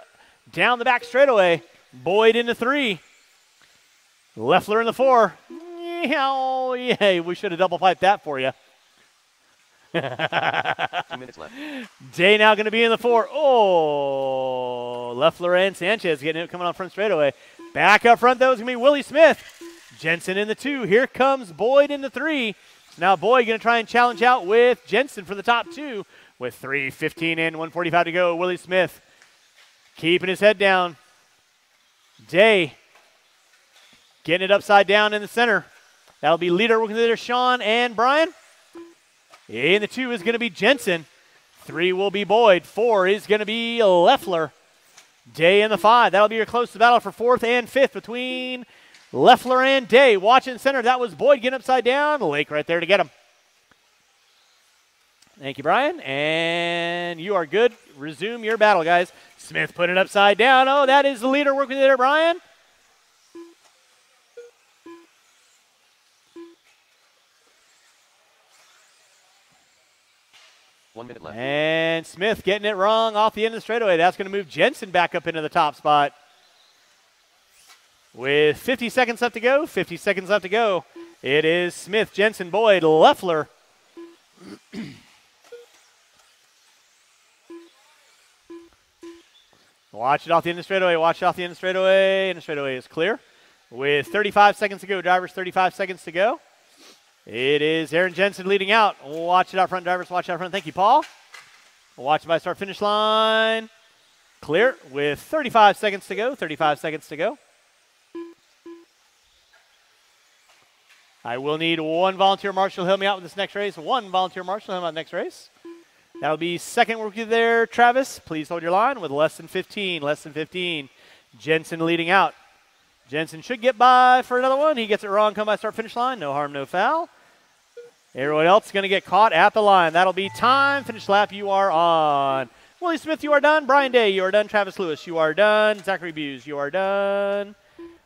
Speaker 1: down the back straightaway. Boyd into 3. Leffler in the 4. Oh, yeah, we should have double piped that for you.
Speaker 2: 2 minutes left.
Speaker 1: Day now going to be in the 4. Oh, Leffler and Sanchez getting it coming on front straightaway. Back up front, though, is going to be Willie Smith. Jensen in the 2. Here comes Boyd in the 3. So now Boyd going to try and challenge out with Jensen for the top 2 with 3:15 in, 1:45 to go. Willie Smith keeping his head down. Day getting it upside down in the center. That'll be leader working there, Sean and Brian. In the 2 is going to be Jensen. 3 will be Boyd. 4 is going to be Leffler. Day in the 5. That'll be your close battle for 4th and 5th between Leffler and Day. Watching center. That was Boyd getting upside down. Lake right there to get him. Thank you, Brian. And you are good. Resume your battle, guys. Smith put it upside down. Oh, that is the leader working there, Brian.
Speaker 2: 1 minute left.
Speaker 1: And Smith getting it wrong off the end of the straightaway. That's going to move Jensen back up into the top spot. With 50 seconds left to go, 50 seconds left to go. It is Smith, Jensen, Boyd, Leffler. Watch it off the end of the straightaway. Watch it off the end of the straightaway. And the straightaway is clear. With 35 seconds to go, drivers, 35 seconds to go. It is Aaron Jensen leading out. Watch it out front, drivers. Watch it out front. Thank you, Paul. Watch it by start-finish line. Clear with 35 seconds to go. 35 seconds to go. I will need one volunteer marshal to help me out with this next race. One volunteer marshal to help me out with the next race. That'll be second rookie there, Travis. Please hold your line with less than 15. Less than 15. Jensen leading out. Jensen should get by for another one. He gets it wrong. Come by start-finish line. No harm, no foul. Everyone else is going to get caught at the line. That'll be time. Finish lap. You are on. Willie Smith, you are done. Brian Day, you are done. Travis Lewis, you are done. Zachary Buse, you are done.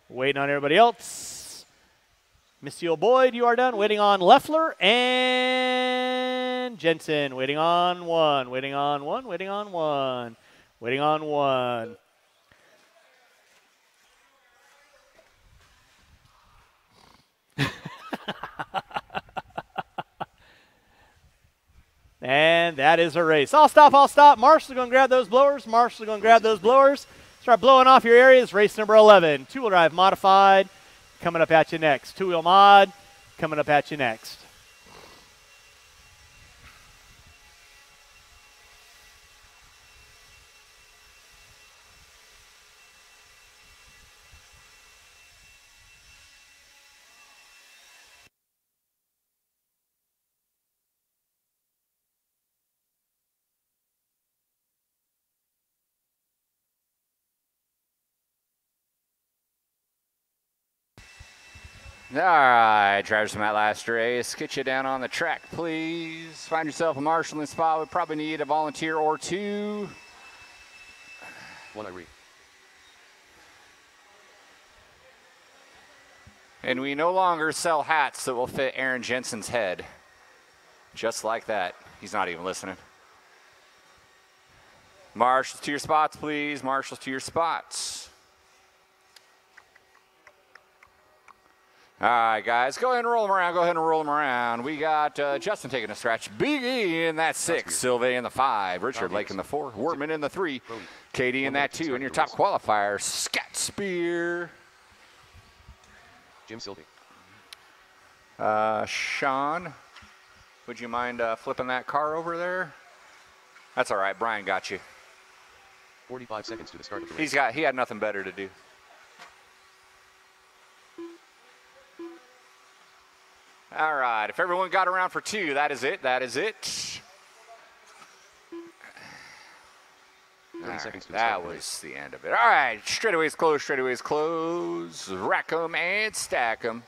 Speaker 1: Waiting on everybody else. Missio Boyd, you are done. Waiting on Leffler and Jensen. Waiting on one. Waiting on one. Waiting on one. Waiting on one. And that is a race. I'll stop, I'll stop. Marshall's going to grab those blowers. Marshall's going to grab those blowers. Start blowing off your areas. Race number 11. Two-wheel drive modified. Coming up at you next. Two-wheel mod. Coming up at you next.
Speaker 3: All right, drivers from that last race, get you down on the track, please. Find yourself a marshalling spot. We probably need a volunteer or two.
Speaker 2: One I read.
Speaker 3: And we no longer sell hats that will fit Aaron Jensen's head. Just like that. He's not even listening. Marshals to your spots, please. Marshals to your spots. All right, guys, go ahead and roll them around. Go ahead and roll them around. We got Justin taking a stretch. Big E in that 6. Sylvain in the 5. Richard Lake in the 4. Wortman in the 3. Katie in that 2. And your top qualifier, Scat Spear.
Speaker 2: Jim Sylvie.
Speaker 3: Sean, would you mind flipping that car over there? That's all right. Brian got you.
Speaker 2: 45 seconds to the start of the race.
Speaker 3: He had nothing better to do. All right, if everyone got around for 2, that is it. That is it.
Speaker 2: 30 seconds to the
Speaker 3: that
Speaker 2: start of the
Speaker 3: was
Speaker 2: race.
Speaker 3: the end of it. All right, straightaways close, straightaways close. Rack 'em and stack 'em.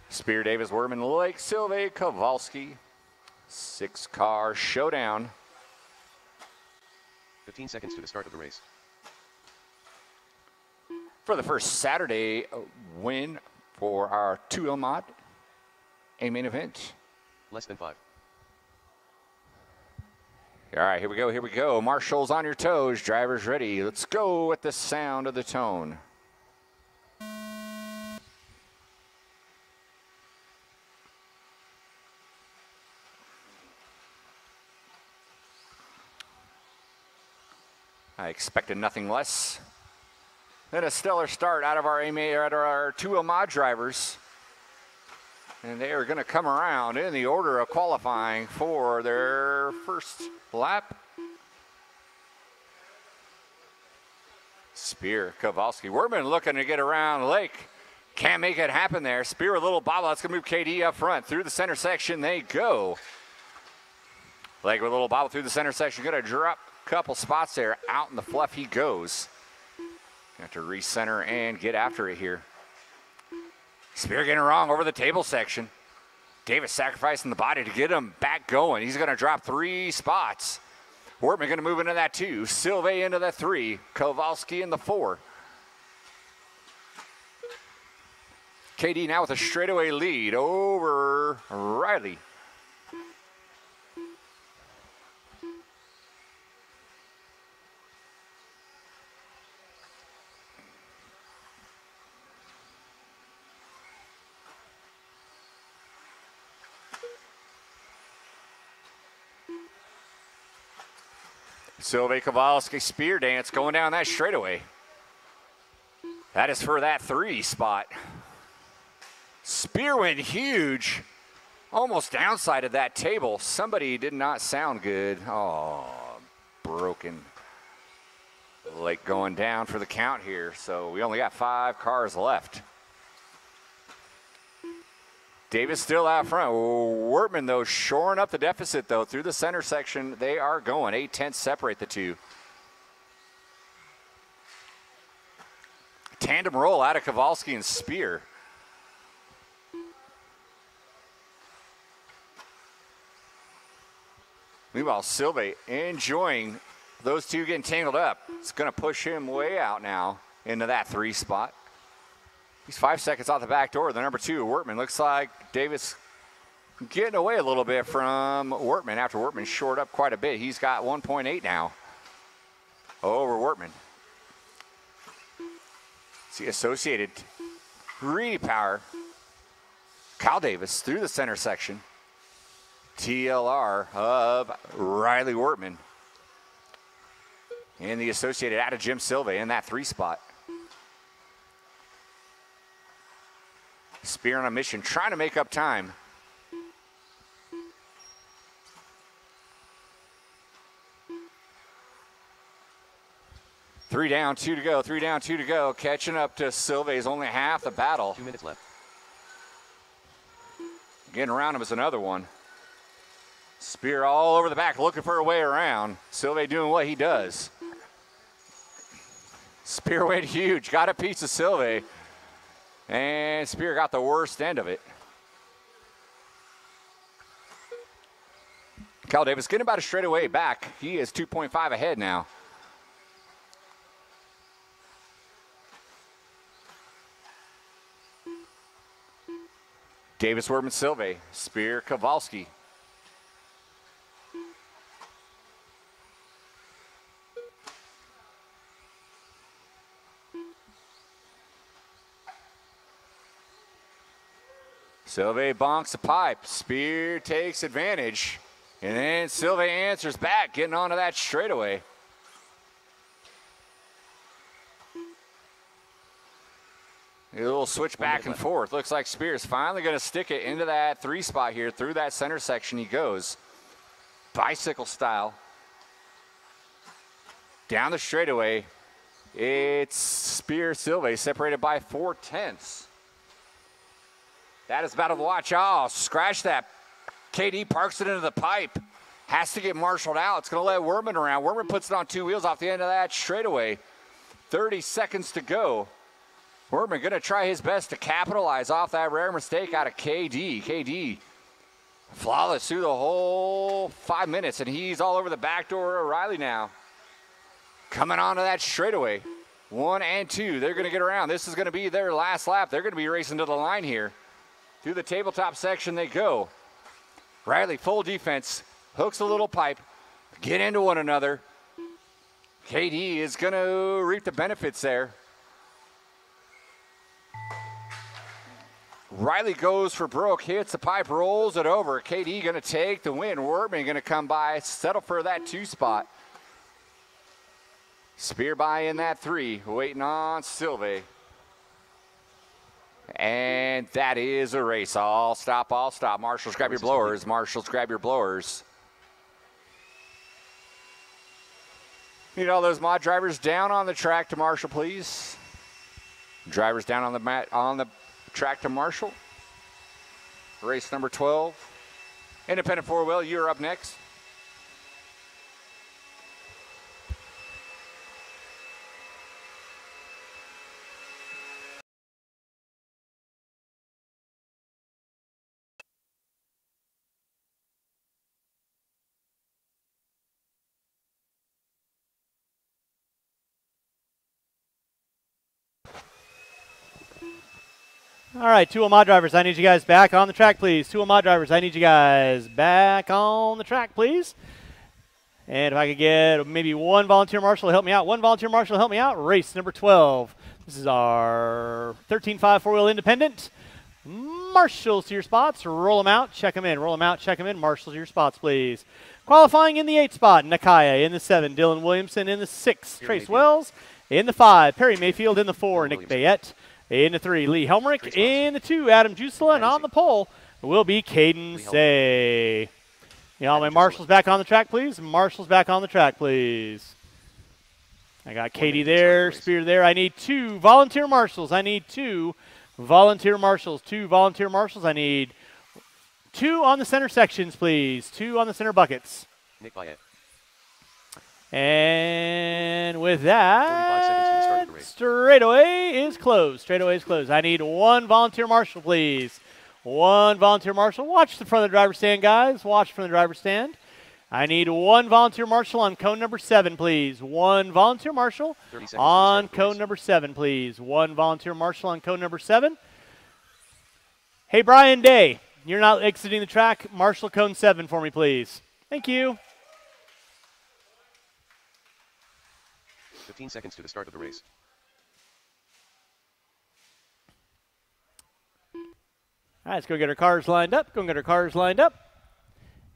Speaker 3: Spear, Davis, Wortman, Lake, Sylvain, Kowalski. 6-car showdown.
Speaker 2: 15 seconds to the start of the race.
Speaker 3: For the first Saturday win for our 2 mod. A main event.
Speaker 2: Less than 5.
Speaker 3: All right, here we go, here we go. Marshals on your toes, drivers ready. Let's go with the sound of the tone. I expected nothing less than a stellar start out of our 2 mod drivers. And they are going to come around in the order of qualifying for their first lap. Spear, Kowalski, Wortman looking to get around Lake. Can't make it happen there. Spear a little bobble. That's going to move KD up front. Through the center section they go. Lake with a little bobble through the center section. Going to drop a couple spots there. Out in the fluff he goes. Have to recenter and get after it here. Spear getting it wrong over the table section. Davis sacrificing the body to get him back going. He's going to drop 3 spots. Wortman going to move into that 2. Sylvain into that 3. Kowalski in the 4. KD now with a straightaway lead over Riley. Sylvie Kowalski spear dance going down that straightaway. That is for that 3 spot. Spear went huge. Almost downsided that table. Somebody did not sound good. Oh, broken. Lake going down for the count here. So we only got 5 cars left. Davis still out front. Wortman, though, shoring up the deficit, though, through the center section. They are going. 8/10 separate the two. Tandem roll out of Kowalski and Spear. Meanwhile, Silve enjoying those two getting tangled up. It's going to push him way out now into that 3 spot. He's 5 seconds off the back door. The number 2, Wortman. Looks like Davis getting away a little bit from Wortman after Wortman shored up quite a bit. He's got 1.8 now over Wortman. See, Associated Greedy Power. Kyle Davis through the center section. TLR of Riley Wortman. And the Associated out of Jim Silve in that 3 spot. Spear on a mission, trying to make up time. Three down, 2 to go. 3 down, 2 to go. Catching up to Silve's only half the battle.
Speaker 2: 2 minutes left.
Speaker 3: Getting around him is another one. Spear all over the back, looking for a way around. Silve doing what he does. Spear went huge, got a piece of Silve. And Spear got the worst end of it. Kyle Davis getting about a straightaway back. He is 2.5 ahead now. Davis, Wortman, Silve, Spear, Kowalski. Silve bonks the pipe. Spear takes advantage. And then Silve answers back, getting onto that straightaway. A little switch back and forth. Looks like Spear's finally going to stick it into that 3 spot here. Through that center section he goes. Bicycle style. Down the straightaway. It's Spear Silve separated by 4/10. That is battle to watch. Oh, scratch that. KD parks it into the pipe. Has to get marshaled out. It's going to let Wortman around. Wortman puts it on 2 wheels off the end of that straightaway. 30 seconds to go. Wortman going to try his best to capitalize off that rare mistake out of KD. KD flawless through the whole 5 minutes, and he's all over the back door of Riley now. Coming onto that straightaway. 1 and 2. They're going to get around. This is going to be their last lap. They're going to be racing to the line here. Through the tabletop section they go. Riley, full defense, hooks a little pipe, get into one another. KD is going to reap the benefits there. Riley goes for broke, hits the pipe, rolls it over. KD going to take the win. Wortman going to come by, settle for that 2 spot. Spear by in that 3, waiting on Silve. And that is a race. All stop, all stop. Marshals, grab your blowers. Marshals, grab your blowers. Need all those mod drivers down on the track to Marshall, please. Drivers down on the mat on the track to Marshall. Race number 12. Independent 4-wheel, you're up next.
Speaker 1: All right, 2 mod drivers, I need you guys back on the track, please. 2 mod drivers, I need you guys back on the track, please. And if I could get maybe 1 volunteer marshal to help me out. 1 volunteer marshal to help me out. Race number 12. This is our 13.5 4-wheel independent. marshals to your spots. Roll them out, check them in. Roll them out, check them in. Marshals to your spots, please. Qualifying in the 8 spot, Nakaya in the 7. Dylan Williamson in the 6. Trace Wells in the 5. Perry Mayfield in the 4. Nick Bayette in the 3. Lee Helmrich in the 2. Adam Jusela. And on the pole will be Caden Say. All my marshals back on the track, please. Marshals back on the track, please. I got Katie there, Spear there. I need 2 volunteer marshals. I need 2 volunteer marshals. 2 volunteer marshals. I need 2 on the center sections, please. 2 on the center buckets.
Speaker 2: Nick Bayette.
Speaker 1: And with that, straightaway is closed. Straightaway is closed. I need 1 volunteer marshal, please. 1 volunteer marshal. Watch the front of the driver's stand, guys. Watch from the driver's stand. I need 1 volunteer marshal on cone number 7, please. 1 volunteer marshal on cone number 7, please. 1 volunteer marshal on cone number 7. Hey, Brian Day, you're not exiting the track. Marshal cone 7 for me, please. Thank you.
Speaker 2: 15 seconds to the start of the race.
Speaker 1: All right, let's go get our cars lined up. Go and get our cars lined up.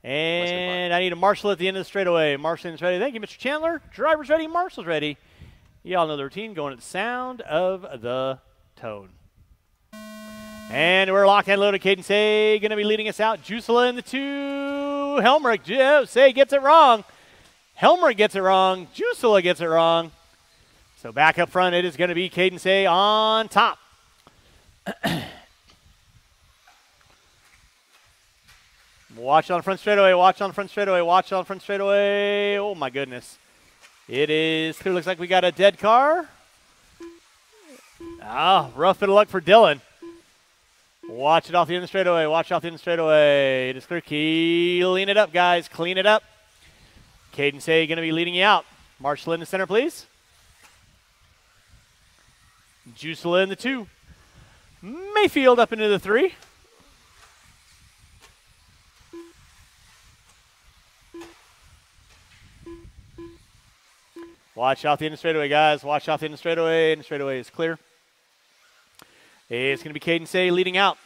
Speaker 1: And I need a marshal at the end of the straightaway. Marshal in the straightaway. Thank you, Mr. Chandler. Driver's ready. Marshal's ready. You all know the routine. Going at the sound of the tone. And we're locked and loaded. Caden Say going to be leading us out. Jusela in the 2. Helmrich. Say gets it wrong. Helmrich gets it wrong. Jusela gets it wrong. So back up front, it is going to be Caden Say on top. Watch on front straightaway, watch on front straightaway, watch on front straightaway. Oh my goodness. It looks like we got a dead car. Rough bit of luck for Dylan. Watch it off the end of the straightaway, watch off the end of the straightaway. It is clear. Clean it up, guys, clean it up. Caden Say going to be leading you out. Marshall in the center, please. Jusela in the 2. Mayfield up into the 3. Watch out the end of the straightaway, guys. Watch out the end of the straightaway, and the straightaway is clear. It's going to be Caden Say leading out.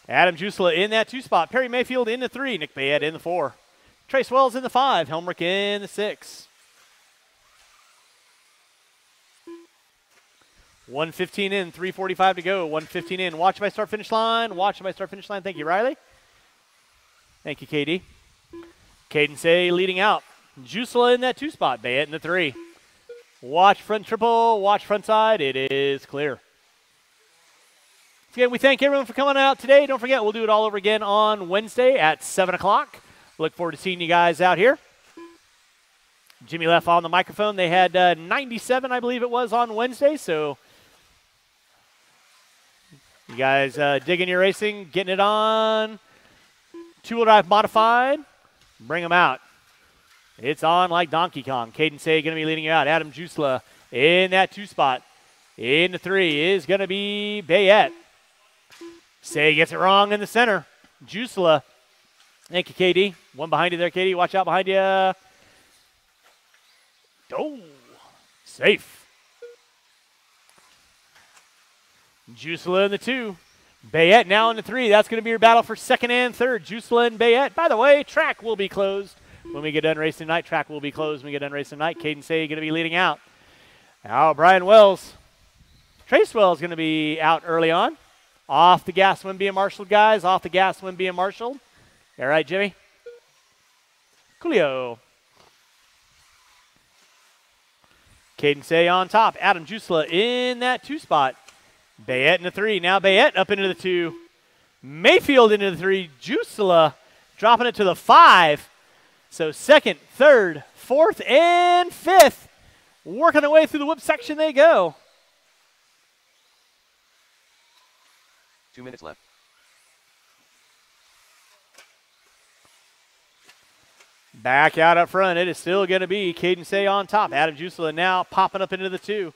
Speaker 1: Adam Jusela in that 2 spot. Perry Mayfield in the 3. Nick Bayette in the 4. Trace Wells in the 5. Helmrich in the 6. 1:15 in, 3:45 to go. 1:15 in. Watch my start finish line. Watch my start finish line. Thank you, Riley. Thank you, KD. Caden Say leading out. Jusela in that 2 spot. Bayette in the 3. Watch front triple. Watch front side. It is clear. Again, we thank everyone for coming out today. Don't forget, we'll do it all over again on Wednesday at 7 o'clock. Look forward to seeing you guys out here. Jimmy left on the microphone. They had 97, I believe it was, on Wednesday. So you guys digging your racing, getting it on. 2-wheel drive modified. Bring them out. It's on like Donkey Kong. Caden Say going to be leading you out. Adam Jusela in that 2 spot. In the 3 is going to be Bayette. Say gets it wrong in the center. Jusela. Thank you, KD. One behind you there, KD. Watch out behind you. Oh, safe. Jusela in the 2. Bayette now in the 3. That's going to be your battle for 2nd and 3rd. Jusela and Bayette. By the way, track will be closed when we get done racing tonight. Track will be closed when we get done racing tonight. Caden Say going to be leading out. Now Brian Wells. Trace Wells going to be out early on. Off the gas when being marshaled, guys. Off the gas when being marshaled. All right, Jimmy? Coolio. Caden Say on top. Adam Jusela in that 2 spot. Bayette in the 3. Now Bayette up into the 2. Mayfield into the 3. Jusela dropping it to the 5. So 2nd, 3rd, 4th, and 5th. Working their way through the whip section they go.
Speaker 2: 2 minutes left.
Speaker 1: Back out up front. It is still going to be Caden Say on top. Adam Jusela now popping up into the 2.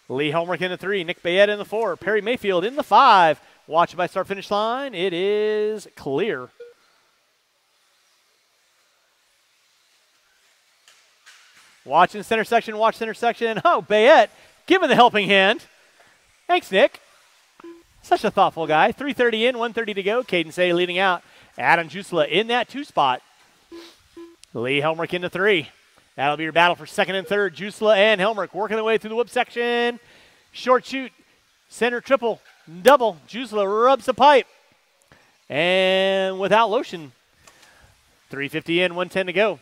Speaker 1: Lee Helmrich in the 3. Nick Bayette in the 4. Perry Mayfield in the 5. Watch it by start finish line. It is clear. Watching center section. Watch center section. Oh, Bayette giving the helping hand. Thanks, Nick. Such a thoughtful guy. 3:30 in, 1:30 to go. Caden Say leading out. Adam Jusela in that 2 spot. Lee Helmrich into 3. That'll be your battle for second and third. Jusela and Helmrich working their way through the whoop section. Short shoot. Center triple. Double. Jusela rubs the pipe. And without lotion. 3:50 in, 1:10 to go.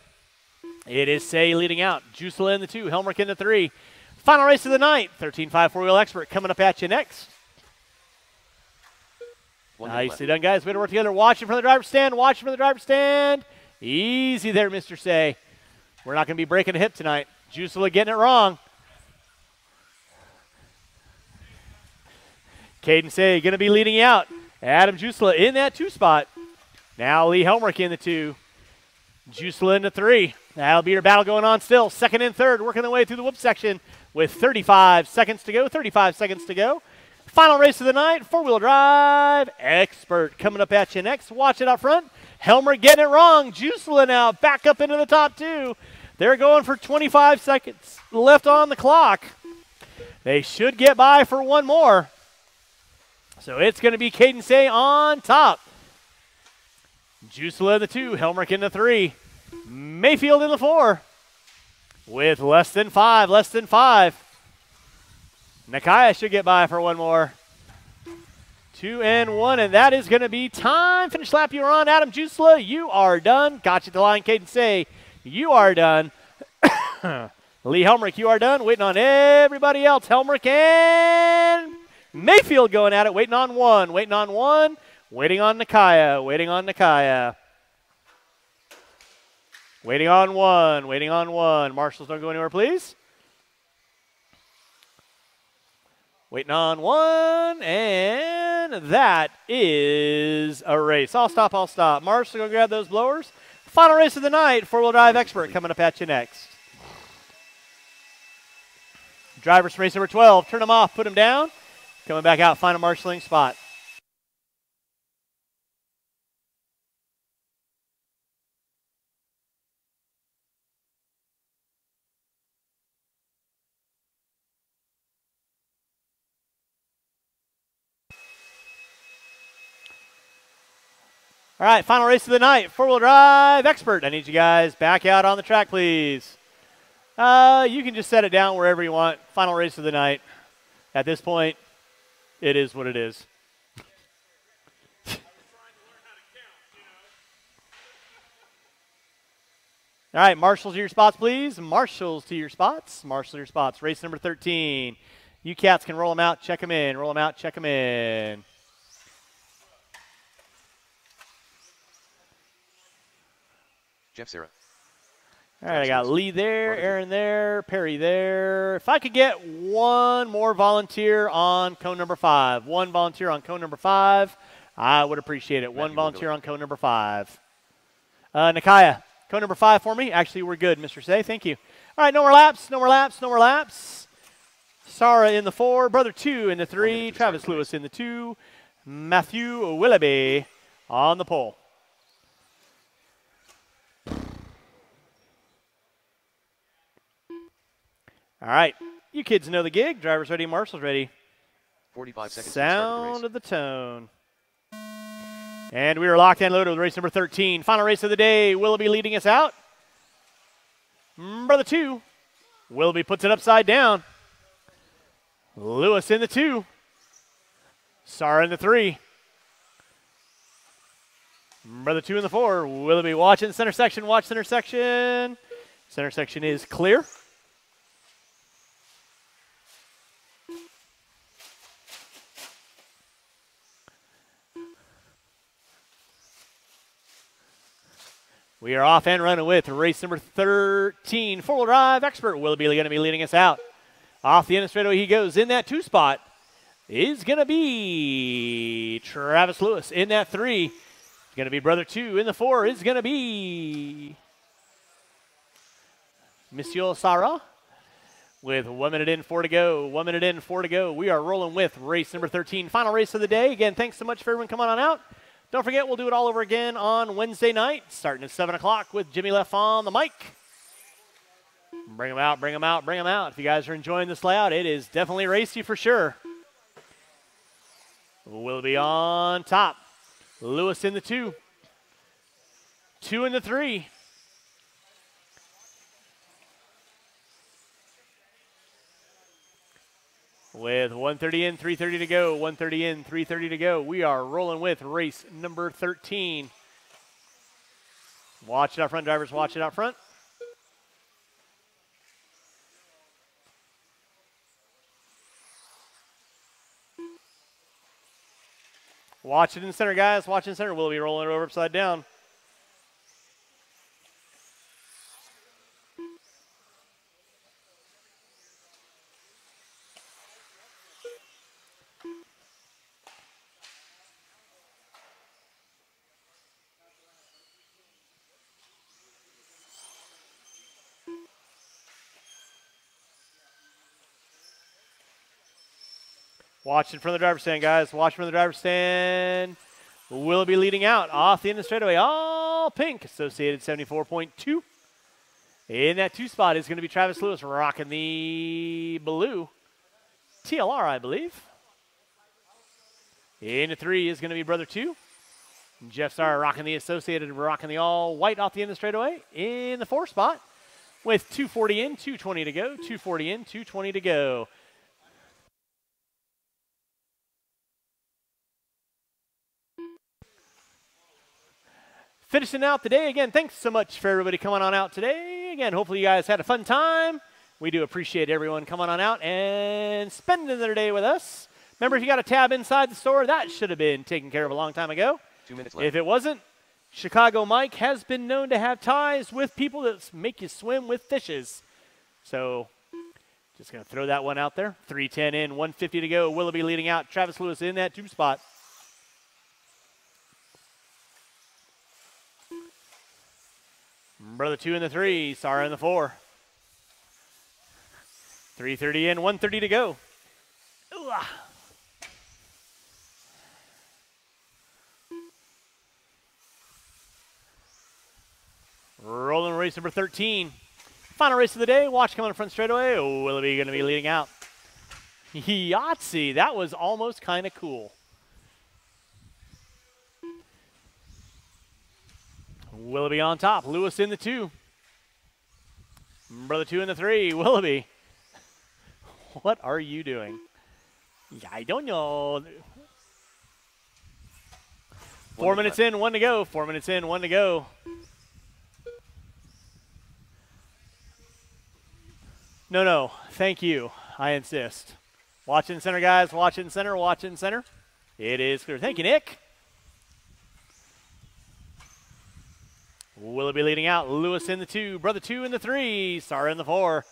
Speaker 1: It is Say leading out. Jusela in the 2. Helmrich in the 3. Final race of the night. 13.5 four-wheel expert coming up at you next. Nicely done, guys. Way to work together. Watching from the driver's stand. Watching from the driver's stand. Easy there, Mr. Say. We're not going to be breaking a hip tonight. Jusela getting it wrong. Caden Say going to be leading out. Adam Jusela in that 2 spot. Now Lee Helmrich in the 2. Jusela in the 3. That'll be your battle going on still. Second and third working their way through the whoop section with 35 seconds to go. 35 seconds to go. Final race of the night, four-wheel drive expert coming up at you next. Watch it out front. Helmrich getting it wrong. Jusela now back up into the top 2. They're going for 25 seconds left on the clock. They should get by for one more. So it's going to be Caden Say on top. Jusela in the 2, Helmrich in the 3. Mayfield in the 4. With less than 5. Nakaya should get by for one more. 2 and 1, and that is going to be time. Finish lap you're on. Adam Jusela, you are done. Got you the line. Caden Say, you are done. Lee Helmrich, you are done. Waiting on everybody else. Helmrich and Mayfield going at it. Waiting on one. Waiting on Nakaya. Waiting on one. Marshals, don't go anywhere, please. Waiting on one, and that is a race. I'll stop. Marshall, go grab those blowers. Final race of the night, four-wheel drive expert coming up at you next. Drivers from race number 12, turn them off, put them down. Coming back out, find a marshalling spot. All right, final race of the night, four-wheel drive expert. I need you guys back out on the track, please. You can just set it down wherever you want. Final race of the night. At this point, it is what it is. All right, marshals to your spots, please. Marshals to your spots. Race number 13. You cats can roll them out, check them in.
Speaker 2: Jeff Sarah.
Speaker 1: All right, I got Lee there, Aaron there, Perry there. If I could get one more volunteer on cone number 5. One volunteer on cone number 5, I would appreciate it. One volunteer on cone number 5. Nakaya, cone number 5 for me. Actually, we're good, Mr. Say. Thank you. All right, no more laps. Sarah in the 4, Brother 2 in the 3, Travis Lewis in the 2, Matthew Willoughby on the pole. All right, you kids know the gig. Drivers ready, marshals ready.
Speaker 2: 45 seconds.
Speaker 1: Sound of the tone. And we are locked and loaded with race number 13. Final race of the day. Willoughby leading us out. Brother 2. Willoughby puts it upside down. Lewis in the 2. Sarah in the 3. Brother 2 in the 4. Willoughby watching center section. Watch center section. Center section is clear. We are off and running with race number 13. Four-wheel drive expert Willoughby going to be leading us out. Off the end of straightaway he goes. In that 2 spot is going to be Travis Lewis. In that 3 going to be Brother 2. In the 4 is going to be Monsieur Sarah. With 1 minute in, 4 to go. 1 minute in, 4 to go. We are rolling with race number 13. Final race of the day. Again, thanks so much for everyone coming on out. Don't forget, we'll do it all over again on Wednesday night, starting at 7 o'clock with Jimmy Leff on the mic. Bring them out. If you guys are enjoying this layout, it is definitely racy for sure. Willoughby on top. Lewis in the 2. 2 in the 3. With 1:30 in, 3:30 to go. 1:30 in, 3:30 to go. We are rolling with race number 13. Watch it out front, drivers. Watch it out front. Watch it in the center, guys. Watch it in the center. We'll be rolling it over upside down. Watch it from the driver's stand, guys. Watch from the driver's stand. Willoughby leading out off the end of the straightaway. All pink. Associated 74.2. In that 2 spot is going to be Travis Lewis rocking the blue TLR, I believe. In the 3 is going to be Brother 2. Jeff Starr rocking the Associated, rocking the all white off the end of the straightaway. In the 4 spot with 2:40 in, 2:20 to go. 2:40 in, 2:20 to go. Finishing out the day. Again, thanks so much for everybody coming on out today. Again, hopefully you guys had a fun time. We do appreciate everyone coming on out and spending their day with us. Remember, if you got a tab inside the store, that should have been taken care of a long time ago.
Speaker 2: 2 minutes left.
Speaker 1: If it wasn't, Chicago Mike has been known to have ties with people that make you swim with fishes. So just going to throw that one out there. 3:10 in, 1:50 to go. Willoughby leading out. Travis Lewis in that 2 spot. Brother 2 in the 3, Sarah in the 4. 3:30 in, 1:30 to go. Ooh, ah. Rolling race number 13. Final race of the day. Watch coming in front straightaway. Willoughby going to be leading out. Yahtzee, that was almost kind of cool. Willoughby on top. Lewis in the 2. Brother 2 in the 3. Willoughby. What are you doing? I don't know. 4 minutes in, 1 to go. 4 minutes in, 1 to go. No. Thank you. I insist. Watch it in center, guys. Watch it in center. Watch it in center. It is clear. Thank you, Nick. Willoughby leading out. Lewis in the 2. Brother 2 in the 3. Sarah in the 4.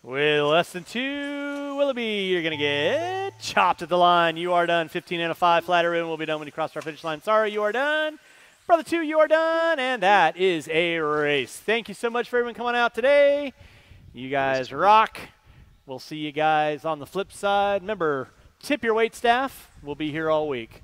Speaker 1: With less than 2, Willoughby, you're going to get chopped at the line. You are done. 15 and a 5. Flat ribbon will be done when you cross our finish line. Sorry, you are done. Brother 2, you are done. And that is a race. Thank you so much for everyone coming out today. You guys rock. We'll see you guys on the flip side. Remember, tip your wait staff. We'll be here all week.